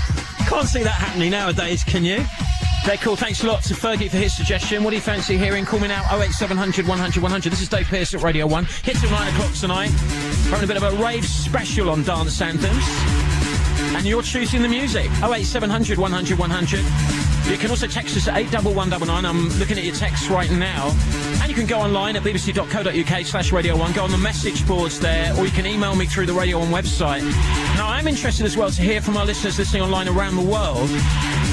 Can't see that happening nowadays, can you? Very cool. Thanks a lot to Fergie for his suggestion. What do you fancy hearing? Call me now, 08700 100 100. This is Dave Pearce at Radio 1. Hit till 9 o'clock tonight. We're having a bit of a rave special on Dance Anthems. And you're choosing the music. 08700 100 100. You can also text us at 81199. I'm looking at your texts right now. And you can go online at bbc.co.uk/Radio1. Go on the message boards there, or you can email me through the Radio 1 website. Now, I'm interested as well to hear from our listeners listening online around the world,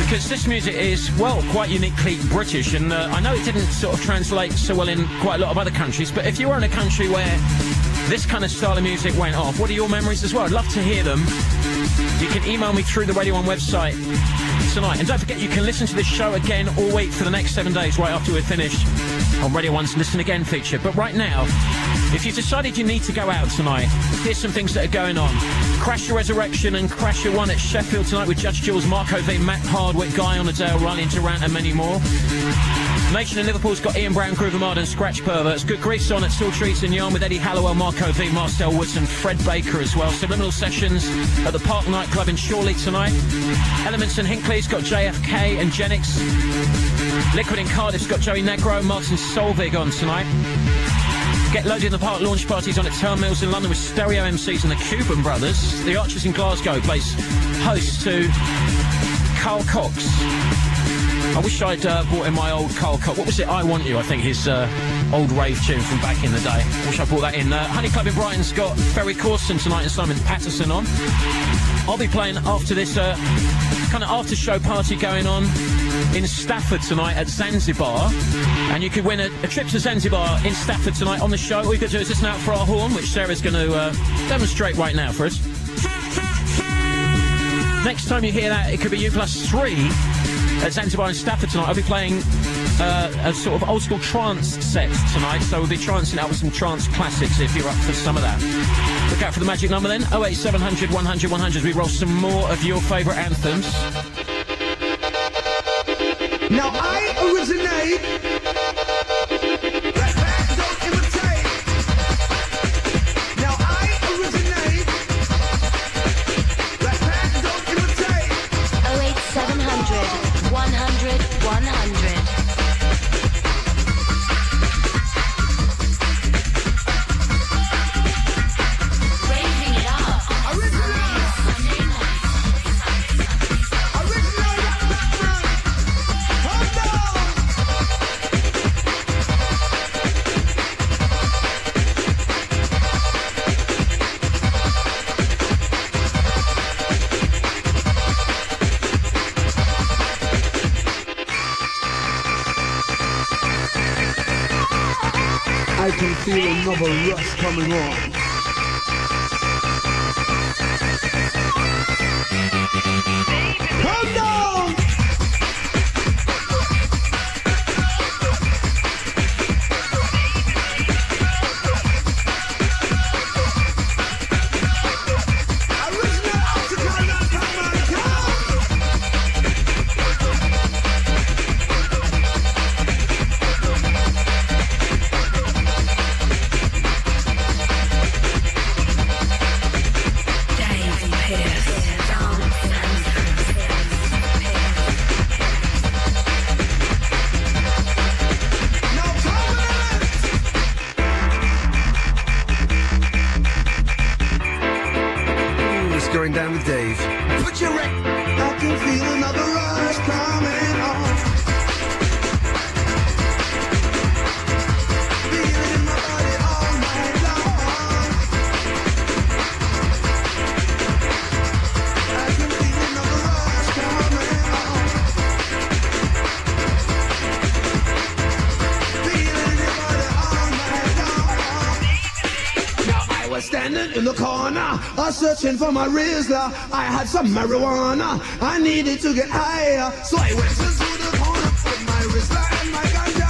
because this music is, well, quite uniquely British. And I know it didn't sort of translate so well in quite a lot of other countries, but if you were in a country where this kind of style of music went off, what are your memories as well? I'd love to hear them. You can email me through the Radio 1 website tonight. And don't forget, you can listen to this show again all week for the next 7 days, right after we're finished, on Radio 1's Listen Again feature. But right now, if you've decided you need to go out tonight, here's some things that are going on. Crasher Resurrection and Crasher 1 at Sheffield tonight with Judge Jules, Marco V, Matt Hardwick, Guy on the Dale, Riley and Durant and many more. Nation in Liverpool's got Ian Brown, Groove Ahmad and Scratch Perverts. Good Grease on at Still Trees and Yarn with Eddie Halliwell, Marco V, Marcel Woods and Fred Baker as well. Subliminal Sessions at the Park Nightclub in Chorley tonight. Elements and Hinckley's got JFK and Genix. Liquid in Cardiff's got Joey Negro, Martin Solvig on tonight. Get Loaded in the Park launch parties on at Turn Mills in London with Stereo MCs and the Cuban Brothers. The Archers in Glasgow plays host to Carl Cox. I wish I'd brought in my old Carl Cox. What was it? I Want You, I think, his old rave tune from back in the day. Wish I brought that in. Honey Club in Brighton's got Ferry Corson tonight and Simon Patterson on. I'll be playing after this kind of after-show party going on in Stafford tonight at Zanzibar. And you could win a trip to Zanzibar in Stafford tonight on the show. All you've got to do is listen out for our horn, which Sarah's going to demonstrate right now for us. Next time you hear that, it could be you plus 3 at Zanzibar and Stafford tonight. I'll be playing a sort of old school trance set tonight, so we'll be trancing out with some trance classics if you're up for some of that. Look out for the magic number then, 08700 100 100, as we roll some more of your favourite anthems.
Now I originate. Don't imitate. Now I originate. Don't imitate.
08700 100 100. Raising it up.
I can feel another rush coming on. Come down!
Going down with Dave.
Put your I can feel another rush coming on. Feel it in my body all night long. I can feel another rush coming on. Feel it in your body all night long. Now I was standing in the corner, searching for my Rizzler. I had some marijuana, I needed to get higher, so I went into the corner with my Rizzler and my ganja.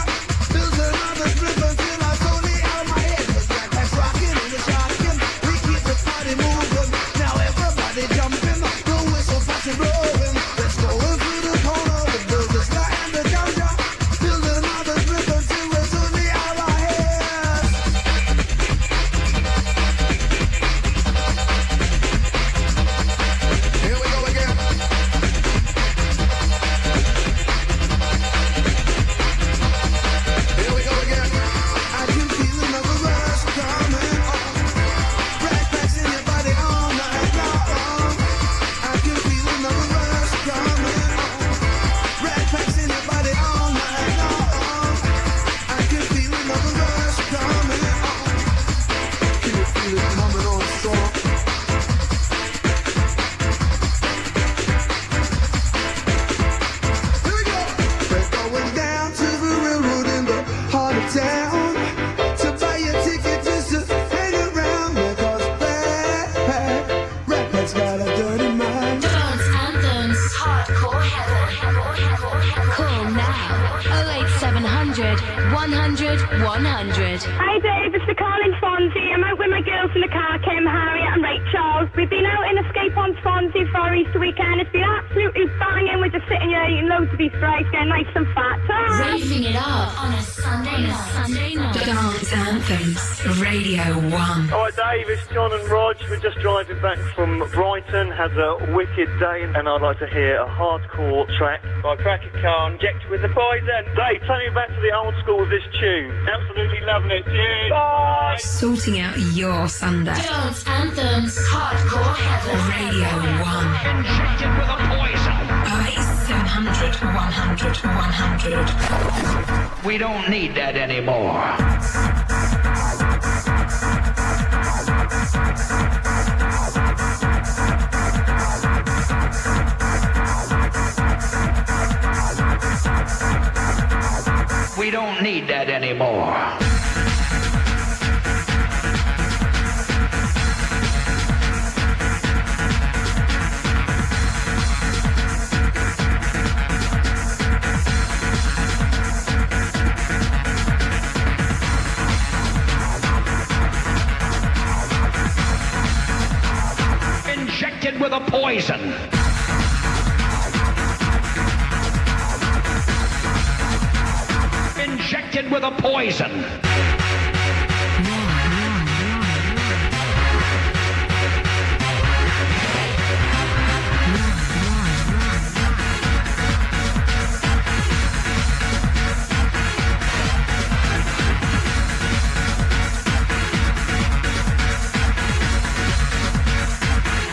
Built another strip until I totally out of my head. Cause like that's rocking and the shocking, we keep the party moving. Now everybody jumping, the whistle party blowing. Let's go into the corner with the Rizzler and the ganja. Built another strip until we're totally out of our head.
100 100.
Hey Dave, it's the Carlin Swansea. I'm out with my girls in the car, Kim, Harriet and Rachel. We've been out in Escape on Swansea for our Easter weekend. It's been absolutely banging. We're just sitting here eating loads of Easter eggs, getting nice and fat.
Raving it up on a Sunday night.
Dance Anthems, Radio 1.
Alright Dave, it's John and Rog. We're just driving back from Brighton. Had a wicked day and I'd like to hear a hardcore track by Cracker Khan, Injected with the Poison. Dave, take me back to the old school with this tune. Absolutely loving it. Cheers. Bye.
Sorting out your Sunday.
Dance Anthems, Hardcore Heaven.
Radio 1.
Injected with a poison.
08700 100 100.
We don't need that anymore. We don't need that anymore. Injected with a poison. Injected with a poison.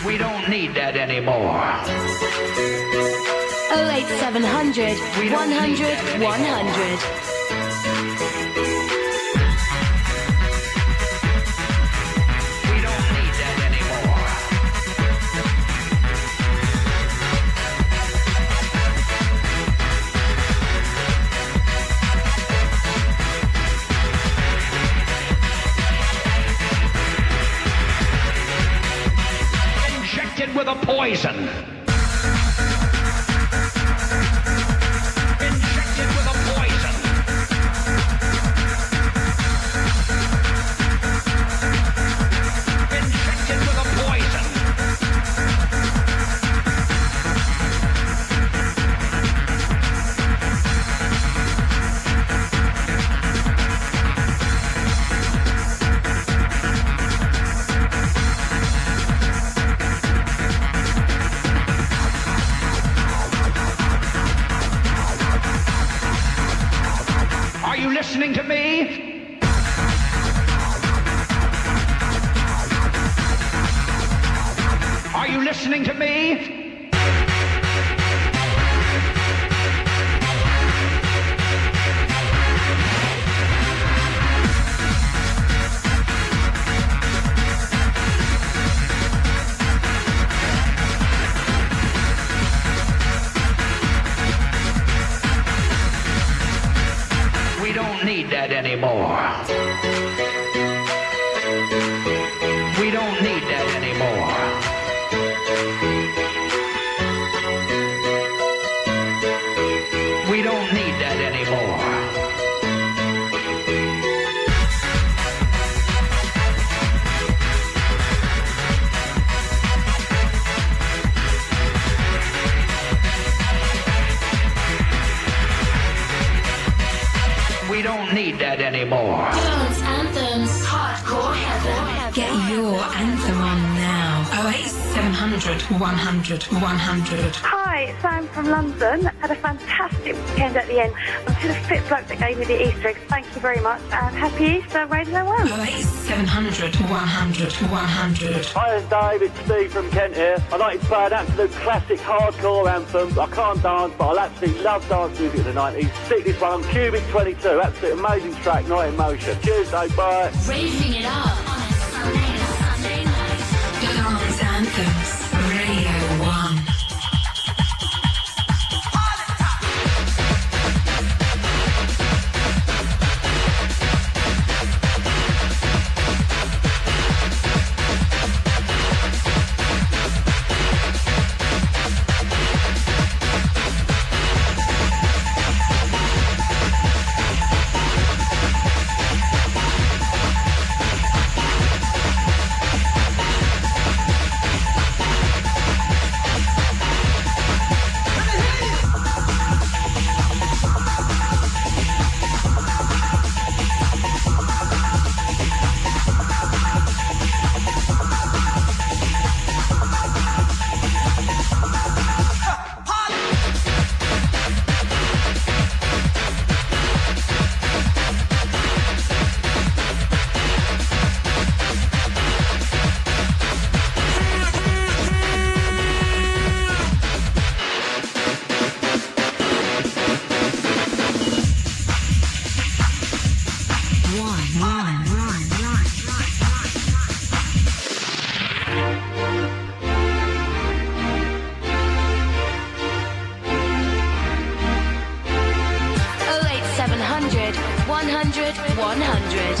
We don't need that anymore.
08700 100 100.
With a poison. Injected with a poison. Injected with a poison. Listening to me? Are you listening to me? We don't need that anymore. We don't need that anymore. We don't need that anymore. We don't need that anymore.
Dance Anthems, Hardcore Heaven.
Get your anthem on now. 08700 100 100.
Hi, it's Sam from London. Had a fantastic weekend at the end. I'm to the fit bloke that gave me the Easter eggs. Thank you very much and happy Easter, Radio 1.
08700 100 100.
Hi, Dave. It's Steve from Kent here. I'd like to play an absolute classic hardcore anthem. I can't dance, but I absolutely love dance music in the 90s. Stick this one on Cubic 22. Absolute amazing track, Night in Motion. Cheers, Dave. Bye.
Raving it up on a Sunday night.
Dance Anthems, Radio 1.
100 100.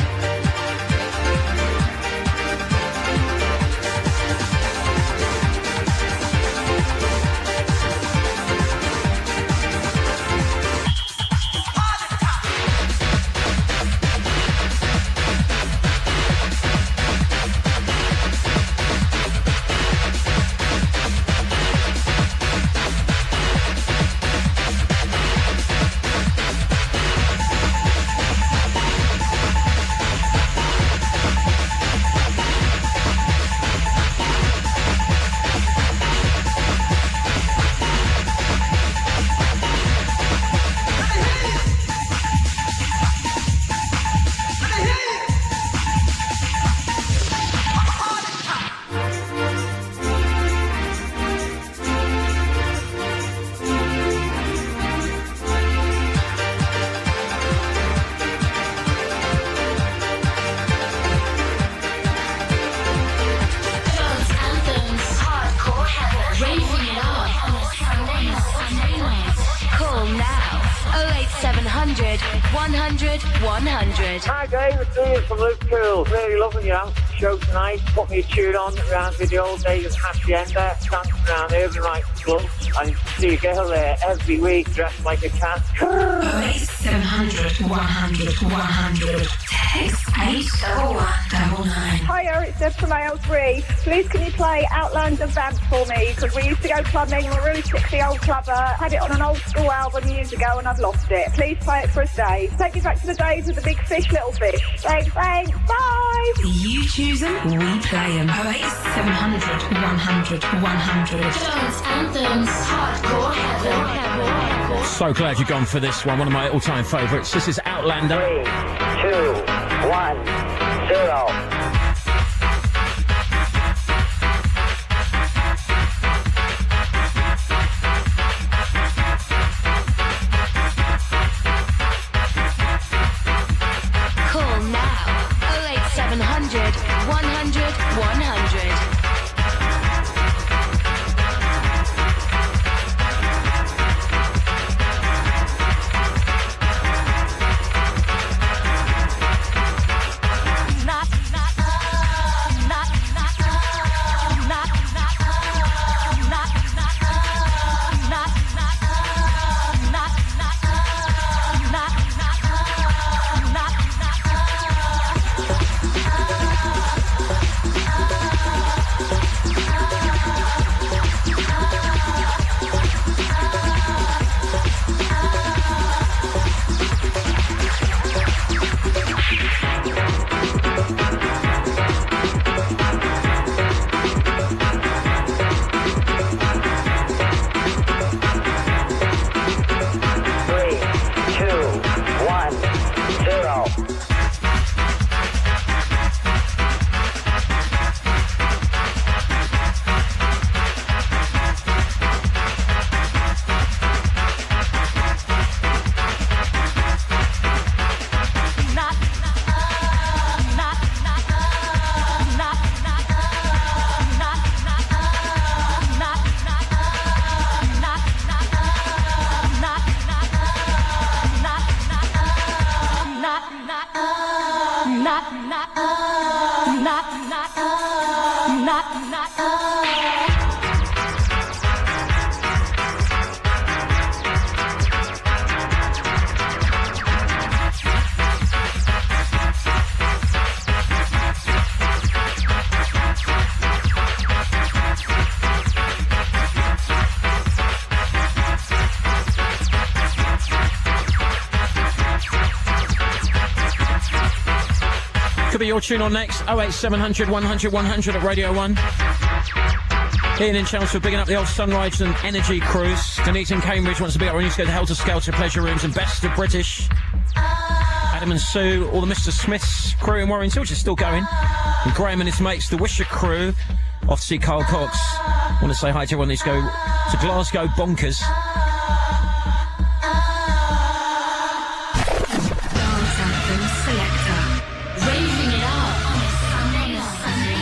Dance anthems, hardcore heaven, raving it up on a Sunday night. Call now 08700 100 100.
Hi guys, it's Ian from Liverpool. Really loving your show tonight. Put me a tune on around the old days of Hacienda, dancing around urban rights clubs. I see a girl there every week dressed like a cat.
08700 100 100. Text 80199.
Hiya, it's Deb from AL3. Please can you play Outlander Vamp for me? Because we used to go clubbing, we're really sick of the old clubber. Had it on an old school album years ago and I've lost it. Please play it for us, Dave. Take me back to the days with the big fish, little fish. Thanks, bye!
You choose them, we play them. 08700 100 100.
Dance anthems, hardcore heaven.
So glad you've gone for this one. One of my all-time favourites. This is Outlander.
3, 2, 1, 0.
Call now 08700 100 100.
Could be your tune on next. 08700 100 100 at Radio 1. Ian in Chelmsford bigging up the old Sunrise and Energy Cruise. Denise in Cambridge wants to be up. We need to go to Helter Skelter Pleasure Rooms and Best of British. Adam and Sue, all the Mr. Smiths crew in Warrington, which is still going. And Graham and his mates, the Wisher crew, off to see Carl Cox. Want to say hi to everyone. Needs to go to Glasgow Bonkers.
Dance anthem selector.
Raving it up on a Sunday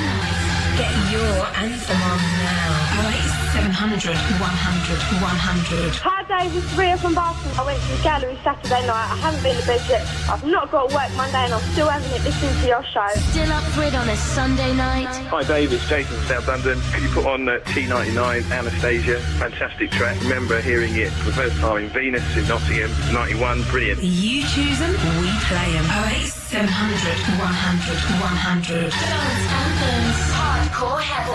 night.
Get your anthem on now. 100.
Hi Dave, it's Ria from Boston. I went to the gallery Saturday night. I haven't been to bed yet. I've not got to work Monday and I'm still having it listening to your show.
Still up for it on a Sunday night?
Hi Dave, it's Jason from South London. Could you put on T99, Anastasia? Fantastic track. Remember hearing it for the first time in Venus in Nottingham, 91. Brilliant.
You choose them, we play them. 08700 100.
Anthems. Hardcore heaven.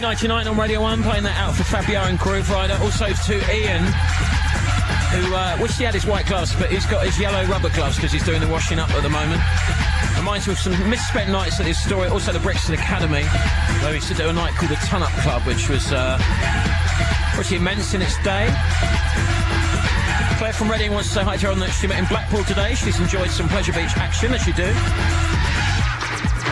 T99 on Radio 1, playing that out for Fabio and Groove Rider. Also to Ian, who wished he had his white gloves, but he's got his yellow rubber gloves because he's doing the washing up at the moment. Reminds me of some misspent nights at his store. Also the Brixton Academy, where he used to do a night called the Ton Up Club, which was pretty immense in its day. Claire from Reading wants to say hi to her on that she met in Blackpool today. She's enjoyed some Pleasure Beach action, as you do.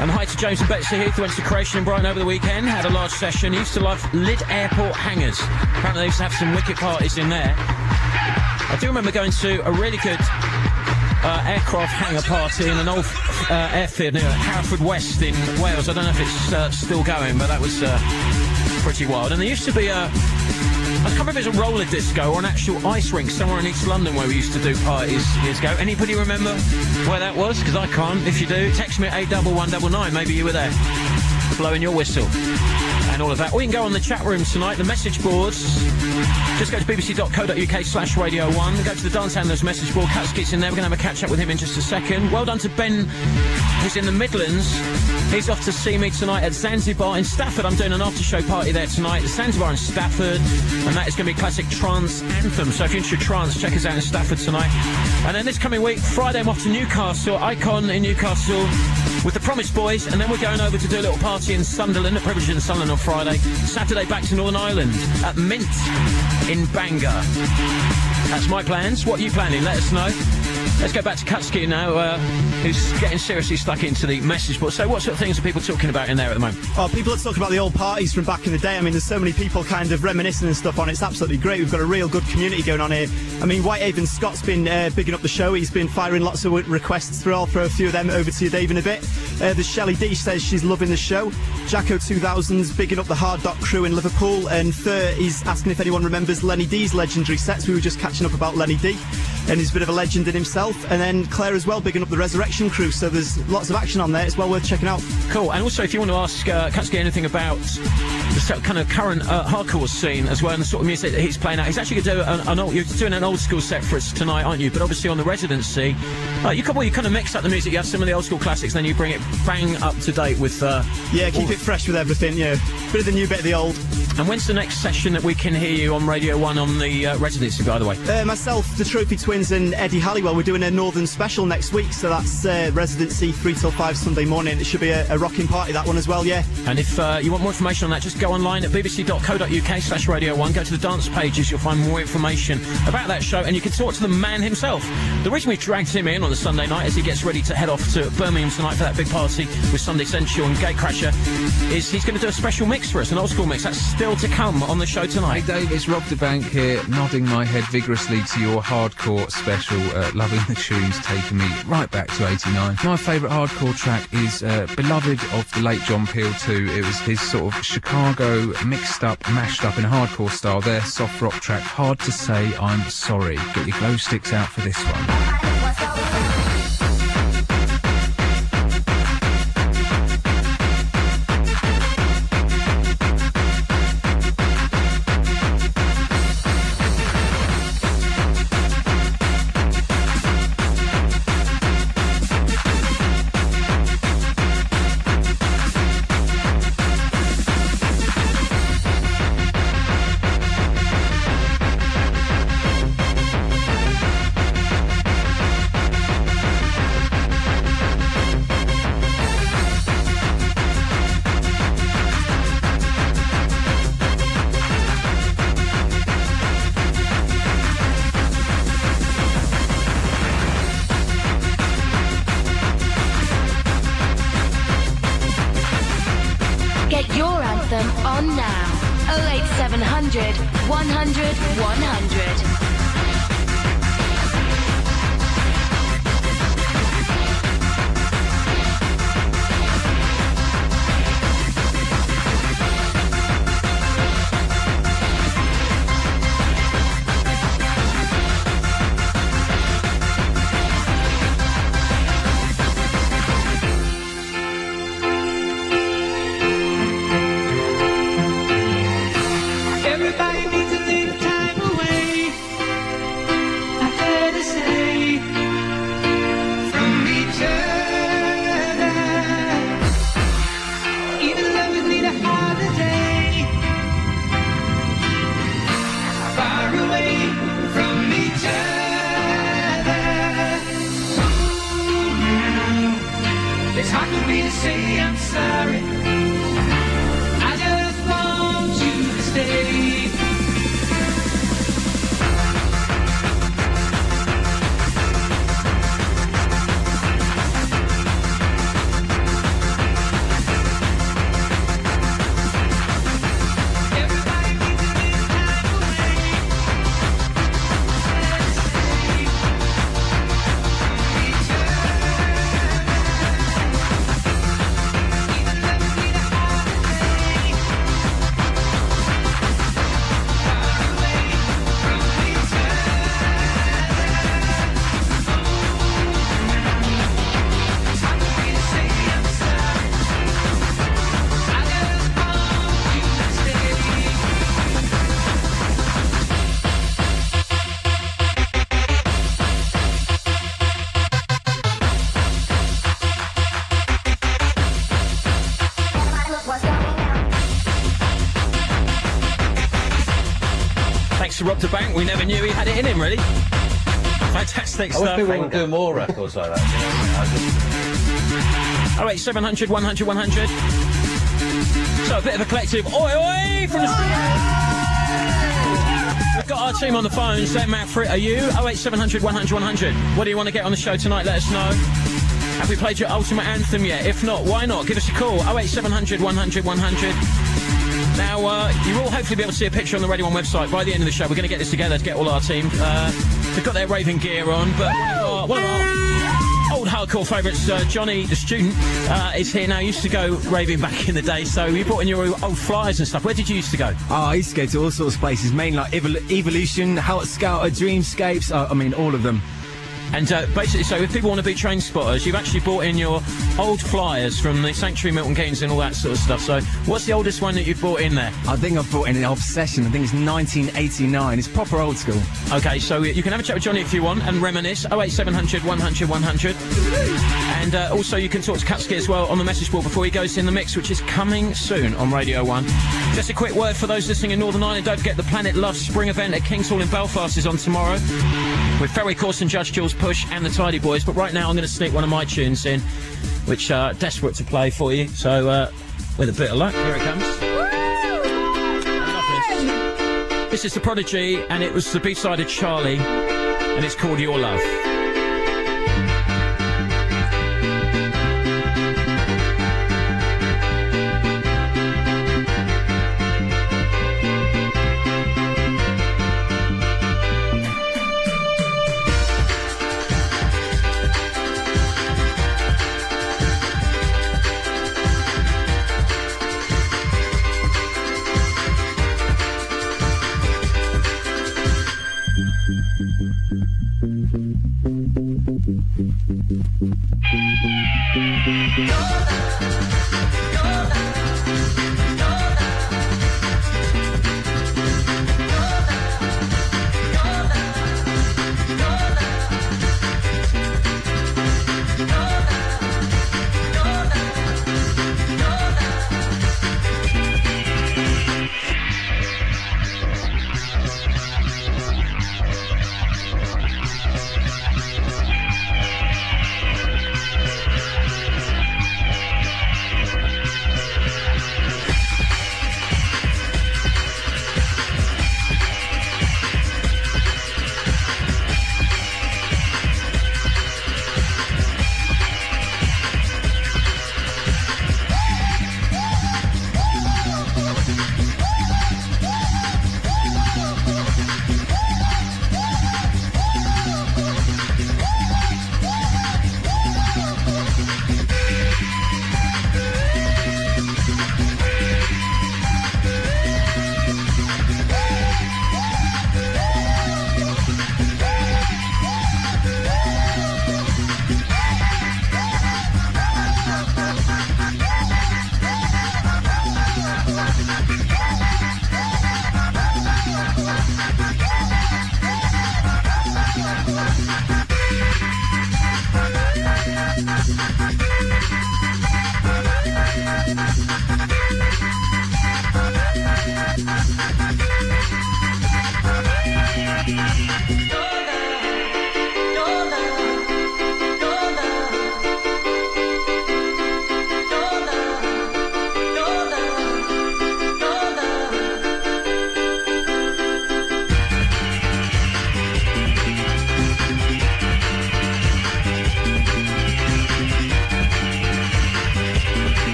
And hi to James and Betsy Heath, who went to Creation in Brighton over the weekend, had a large session. He used to love Lid Airport hangars. Apparently they used to have some wicked parties in there. I do remember going to a really good aircraft hangar party in an old airfield near Hereford West in Wales. I don't know if it's still going, but that was pretty wild. And there used to be I can't remember if it was a roller disco or an actual ice rink somewhere in East London where we used to do parties years ago. Anybody remember where that was? Because I can't. If you do, text me at 81199. Maybe you were there, blowing your whistle. And and all of that. Or you can go on the chat room tonight, the message boards. Just go to bbc.co.uk/Radio1. Go to the Dance Handlers message board. Catski's in there. We're going to have a catch up with him in just a second. Well done to Ben, who's in the Midlands. He's off to see me tonight at Zanzibar in Stafford. I'm doing an after-show party there tonight. Zanzibar in Stafford, and that is going to be classic trance anthem. So if you're into trance, check us out in Stafford tonight. And then this coming week, Friday, I'm off to Newcastle, Icon in Newcastle, with the Promise Boys, and then we're going over to do a little party in Sunderland, at Privilege in Sunderland on Friday. Saturday back to Northern Ireland at Mint in Bangor. That's my plans. What are you planning? Let us know. Let's go back to Catski now, who's getting seriously stuck into the message board. So what sort of things are people talking about in there at the moment?
Oh, people are talking about the old parties from back in the day. I mean, there's so many people kind of reminiscing and stuff on it. It's absolutely great. We've got a real good community going on here. I mean, Whitehaven Scott's been bigging up the show. He's been firing lots of requests through. I'll throw a few of them over to you, Dave, in a bit. There's Shelley D says she's loving the show. Jacko 2000's bigging up the Hard Dock crew in Liverpool. And Thur is asking if anyone remembers Lenny D's legendary sets. We were just catching up about Lenny D, and he's a bit of a legend in himself. And then Claire as well, bigging up the Resurrection crew. So there's lots of action on there. It's well worth checking out.
Cool. And also, if you want to ask Catski anything about the sort of kind of current hardcore scene as well, and the sort of music that he's playing out, he's actually going to do you're doing an old school set for us tonight, aren't you? But obviously on the residency, you kind of mix up the music. You have some of the old school classics, then you bring it bang up to date with
keep it fresh with everything. Yeah, bit of the new, bit of the old.
And when's the next session that we can hear you on Radio 1 on the residency, by the way?
Myself, the Trophy Twins and Eddie Halliwell, we're doing a Northern special next week, so that's residency 3 till 5 Sunday morning. It should be a rocking party, that one as well, yeah.
And if you want more information on that, just go online at bbc.co.uk/Radio1. Go to the dance pages, you'll find more information about that show, and you can talk to the man himself. The reason we dragged him in on the Sunday night as he gets ready to head off to Birmingham tonight for that big party with Sunday Essential and Gatecrasher is he's going to do a special mix for us, an old school mix. That's still to come on the show tonight.
Hey Dave, it's Rob DeBank here, nodding my head vigorously to your hardcore special, loving the tunes, taking me right back to 89. My favourite hardcore track is Beloved of the late John Peel too. It was his sort of Chicago mixed up, mashed up in hardcore style. Their soft rock track, Hard to Say I'm Sorry. Get your glow sticks out for this one.
Get your anthem on now. 08700 100 100.
Everybody needs to take time away
Thanks to Rob the Bank. We never knew he had it in him, really. Fantastic
I wish
stuff.
people would do more records like that.
Oh wait, 700, 100, 100. So a bit of a collective oi oi from the studio. We've got our team on the phone. Say Matt for it. Are you? 08700 100 100. What do you want to get on the show tonight? Let us know. Have we played your ultimate anthem yet? If not, why not? Give us a call. 08700 100 100. Now, you will hopefully be able to see a picture on the Radio 1 website by the end of the show. We're going to get this together to get all our team. They've got their raving gear on, but one of our old hardcore favourites, Johnny, the student, is here now. Used to go raving back in the day, so you brought in your old flyers and stuff. Where did you used to go?
Oh, I used to go to all sorts of places, mainly like Evolution, Hot Scouter, Dreamscapes, I mean, all of them.
And basically, so if people want to be train spotters, you've actually brought in your old flyers from the Sanctuary, Milton Keynes and all that sort of stuff. So what's the oldest one that you've brought in there?
I think I've brought in an Obsession. I think it's 1989. It's proper old school.
OK, so you can have a chat with Johnny if you want and reminisce. 08700 100 100. And also you can talk to Catski as well on the message board before he goes in the mix, which is coming soon on Radio 1. Just a quick word for those listening in Northern Ireland. Don't forget the Planet Love Spring event at King's Hall in Belfast is on tomorrow with Ferry Corson, Judge Jules Push and the Tidy Boys. But right now I'm going to sneak one of my tunes in, which are desperate to play for you. So with a bit of luck, here it comes. I love this. This is The Prodigy, and it was the B-side of Charlie, and it's called Your Love.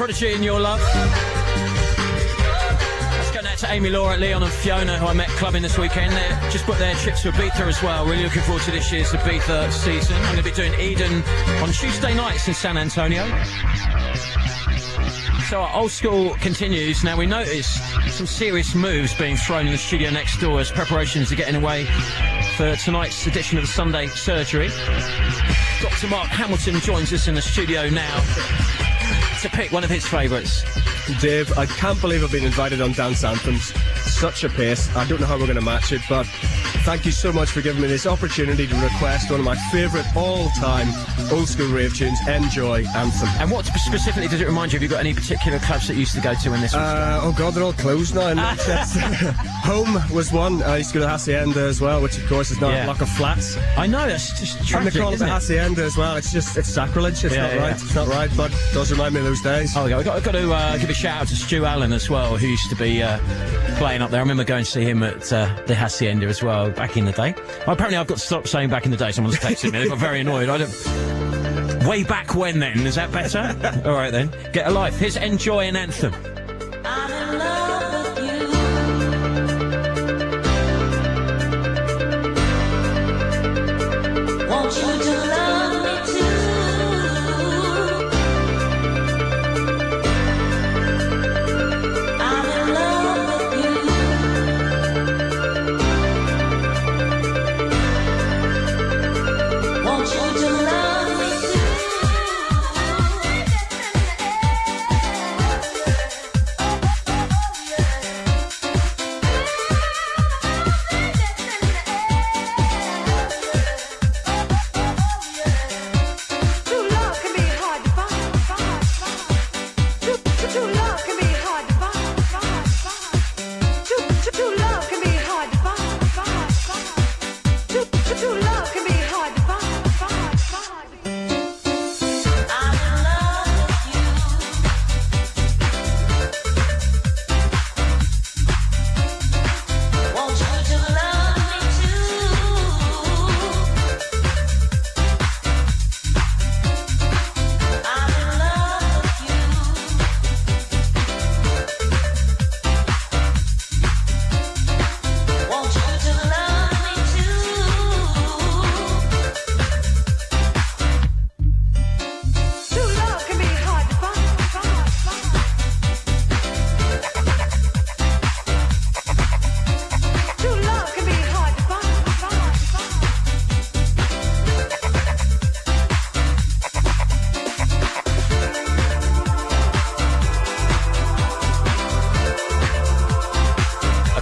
Prodigy and Your Love. Let's go now to Amy, Laura, Leon and Fiona, who I met clubbing this weekend. They just booked their trip to Ibiza as well. Really looking forward to this year's Ibiza season. I'm going to be doing Eden on Tuesday nights in San Antonio. So our old school continues. Now we noticed some serious moves being thrown in the studio next door as preparations are getting away for tonight's edition of the Sunday Surgery. Dr. Mark Hamilton joins us in the studio now to pick one of his favourites.
Dave, I can't believe I've been invited on Dance Anthems. Such a pace. I don't know how we're going to match it, but thank you so much for giving me this opportunity to request one of my favourite all-time old-school rave tunes, Enjoy Anthem.
And what specifically does it remind you? Have you got any particular clubs that you used to go to when this was?
Oh God, they're all closed now. Home was one. I used to go to Hacienda as well, which of course is now a block of flats.
I know, that's just tragic,
and they call it the Hacienda as well. It's sacrilege. It's not right. It's not right, but it does remind me of those days.
Oh, I've got to give a shout out to Stu Allen as well, who used to be playing up there. I remember going to see him at the Hacienda as well back in the day. Well, apparently I've got to stop saying back in the day. Someone's texted me. They got very annoyed. Way back when then. Is that better? All right then. Get a life. Here's Enjoy an Anthem.
I'm in love with you. Want you to love me too. I'm in love with you. Want you to love me too.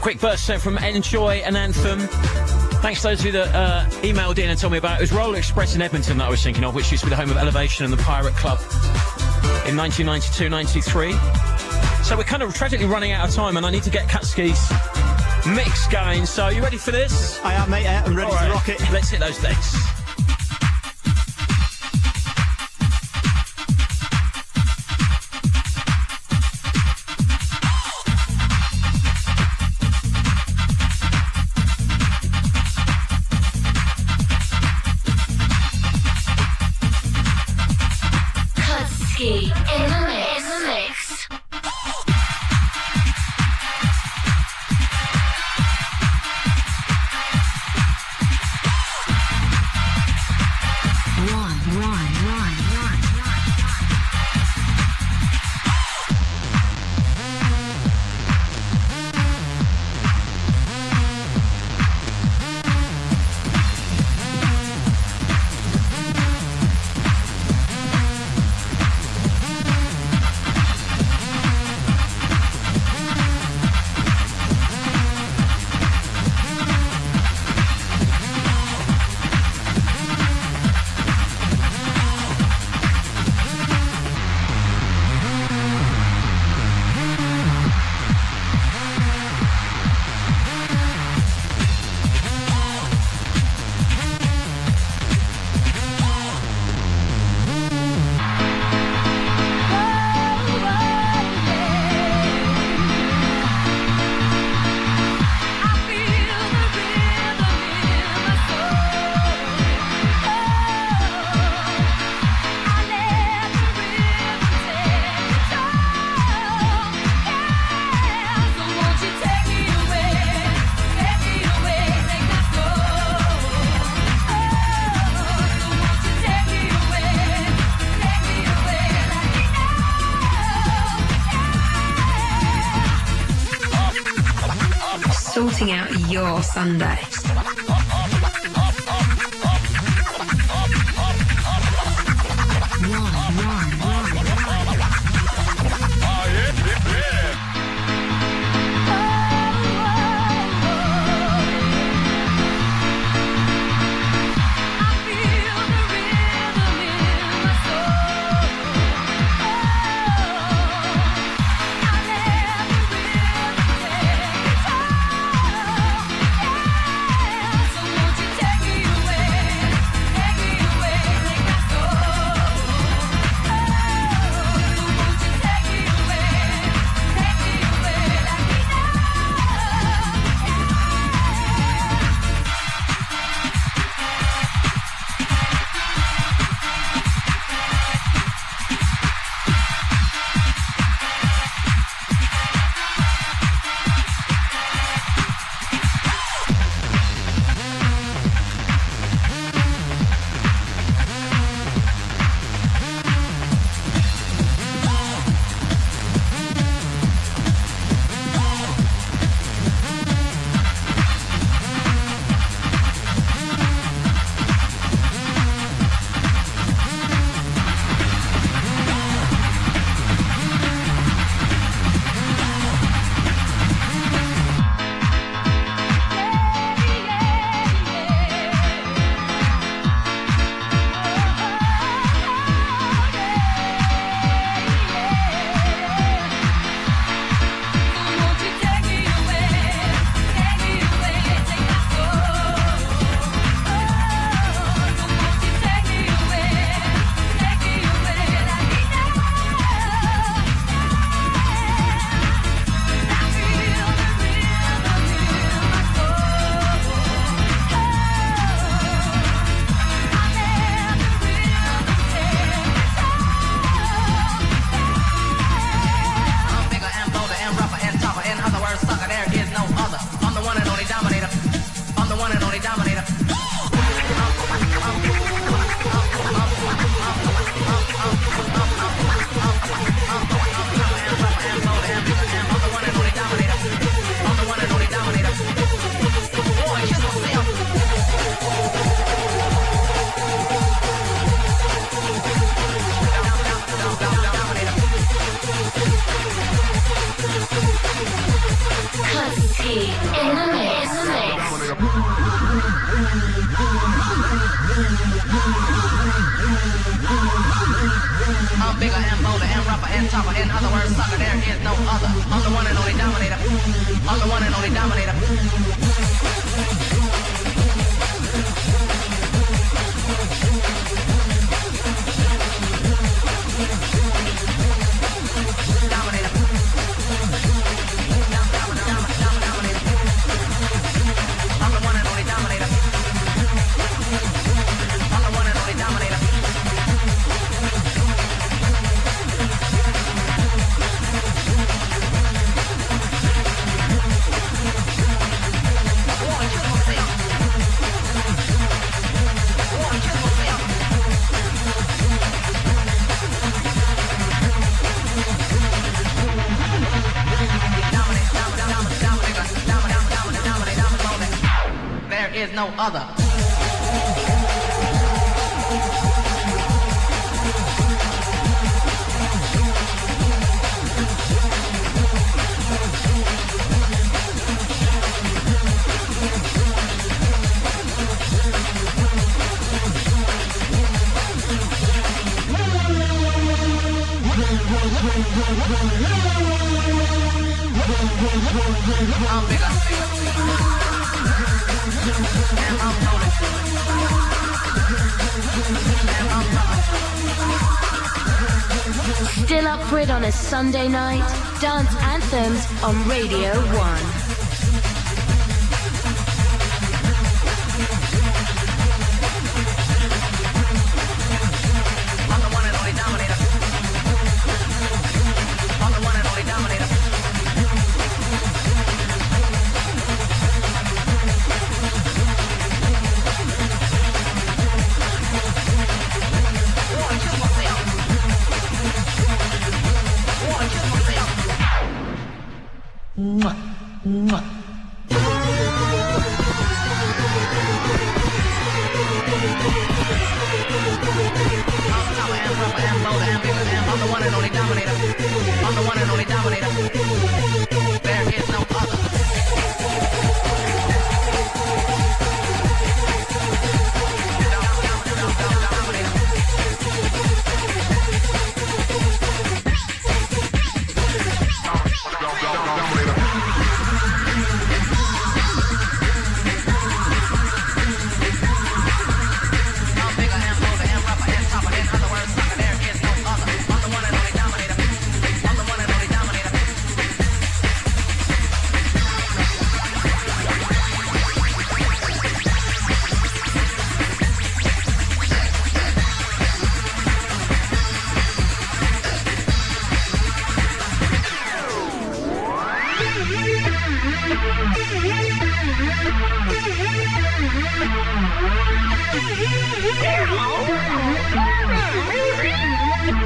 Quick burst sent from Enjoy an Anthem. Thanks to those of you that emailed in and told me about it. It was Roller Express in Edmonton that I was thinking of, which used to be the home of Elevation and the Pirate Club in 1992-93. So we're kind of tragically running out of time and I need to get Catski's mix going. So you ready for this?
I am, mate. I'm ready to rock it.
Let's hit those decks.
Catski in the mix.
sorting out your Sunday.
I'm bigger and bolder and rougher and tougher. In other words, sucker, there is no other. I'm the one and only dominator. I'm the one and only dominator. There is no other. I'm bigger. And I'm bolder. And I'm tougher.
Still up for it on a Sunday night? Dance Anthems on Radio 1.
one and only dominator. I'm the one and only dominator. There is no other.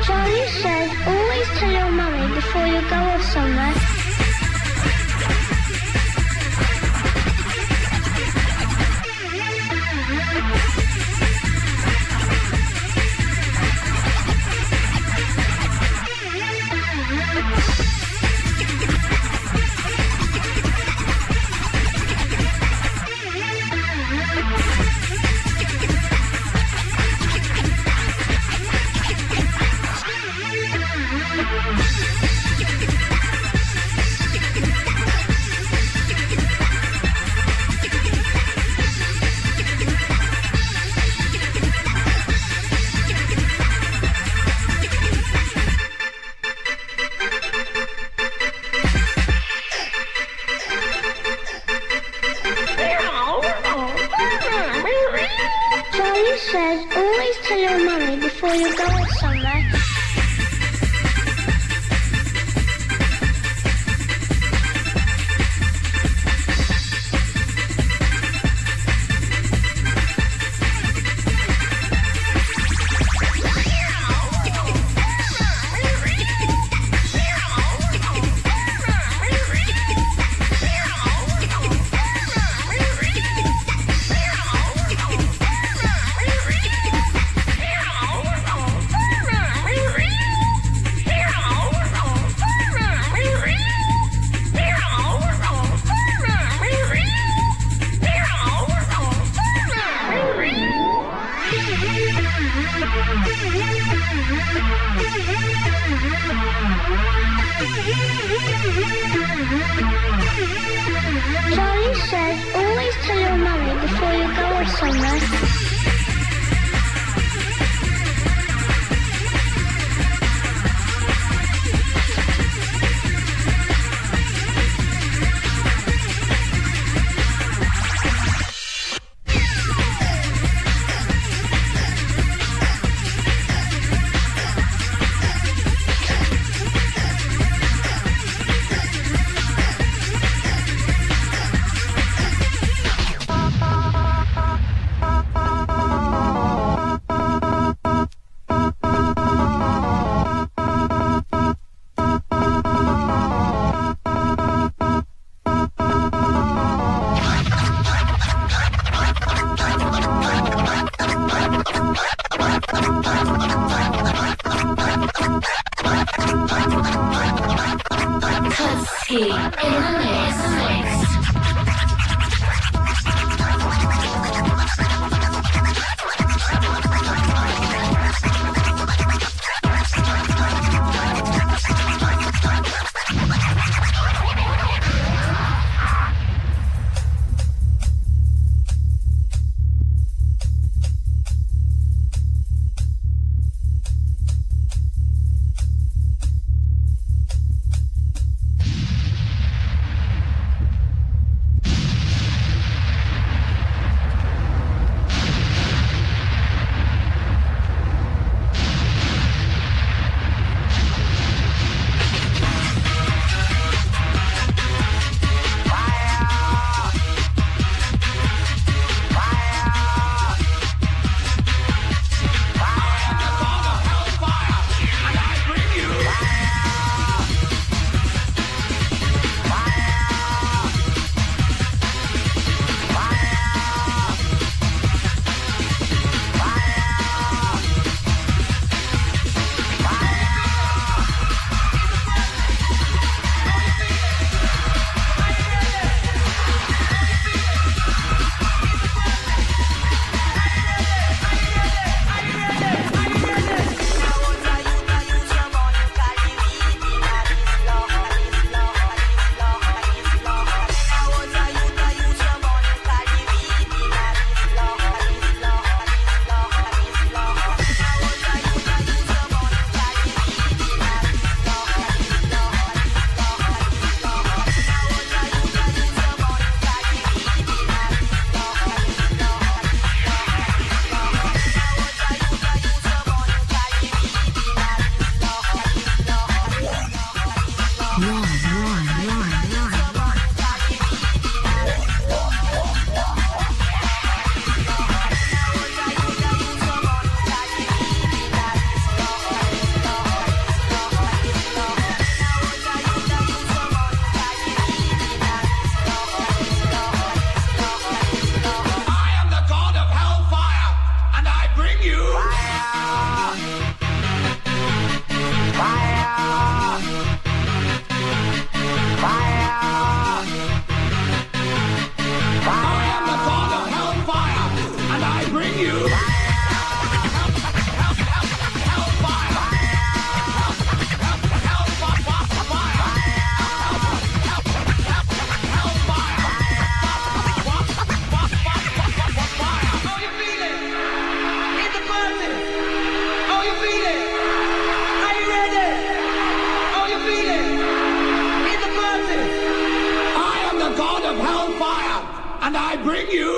Charlie says always tell your mummy before you go off somewhere. Charlie says always tell your mummy before you go off somewhere. Charlie says always tell your mummy before you go off somewhere.
bring you. And I bring you.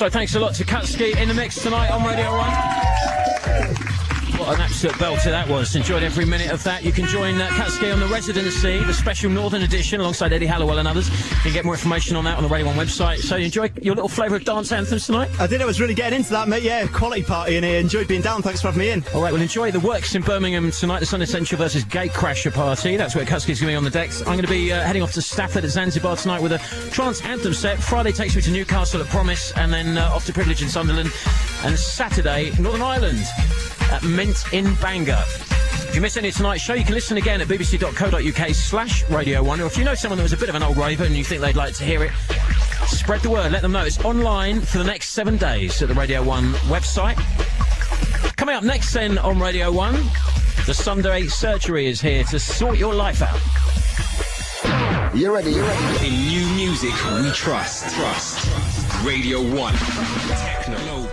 Also, thanks a lot to Catski in the mix tonight on Radio 1. What an absolute belter that was. Enjoyed every minute of that. You can join Catski on the Residency, the special Northern edition, alongside Eddie Halliwell and others. You can get more information on that on the Radio 1 website. So you enjoy your little flavour of dance anthems tonight?
I did. I was really getting into that, mate. Yeah, quality party in here. Enjoyed being down. Thanks for having me in.
All right, well, enjoy the works in Birmingham tonight, the Sun Essential versus Gatecrasher party. That's where Catski's going to be on the decks. I'm going to be heading off to Stafford at Zanzibar tonight with a trance anthem set. Friday takes me to Newcastle at Promise, and then off to Privilege in Sunderland. And Saturday, Northern Ireland at Mint in Bangor. If you miss any of tonight's show, you can listen again at bbc.co.uk/Radio 1, or if you know someone that was a bit of an old raver and you think they'd like to hear it, spread the word, let them know. It's online for the next 7 days at the Radio 1 website. Coming up next then on Radio 1, the Sunday Surgery is here to sort your life out.
You ready? In new music we trust. Radio 1. Techno.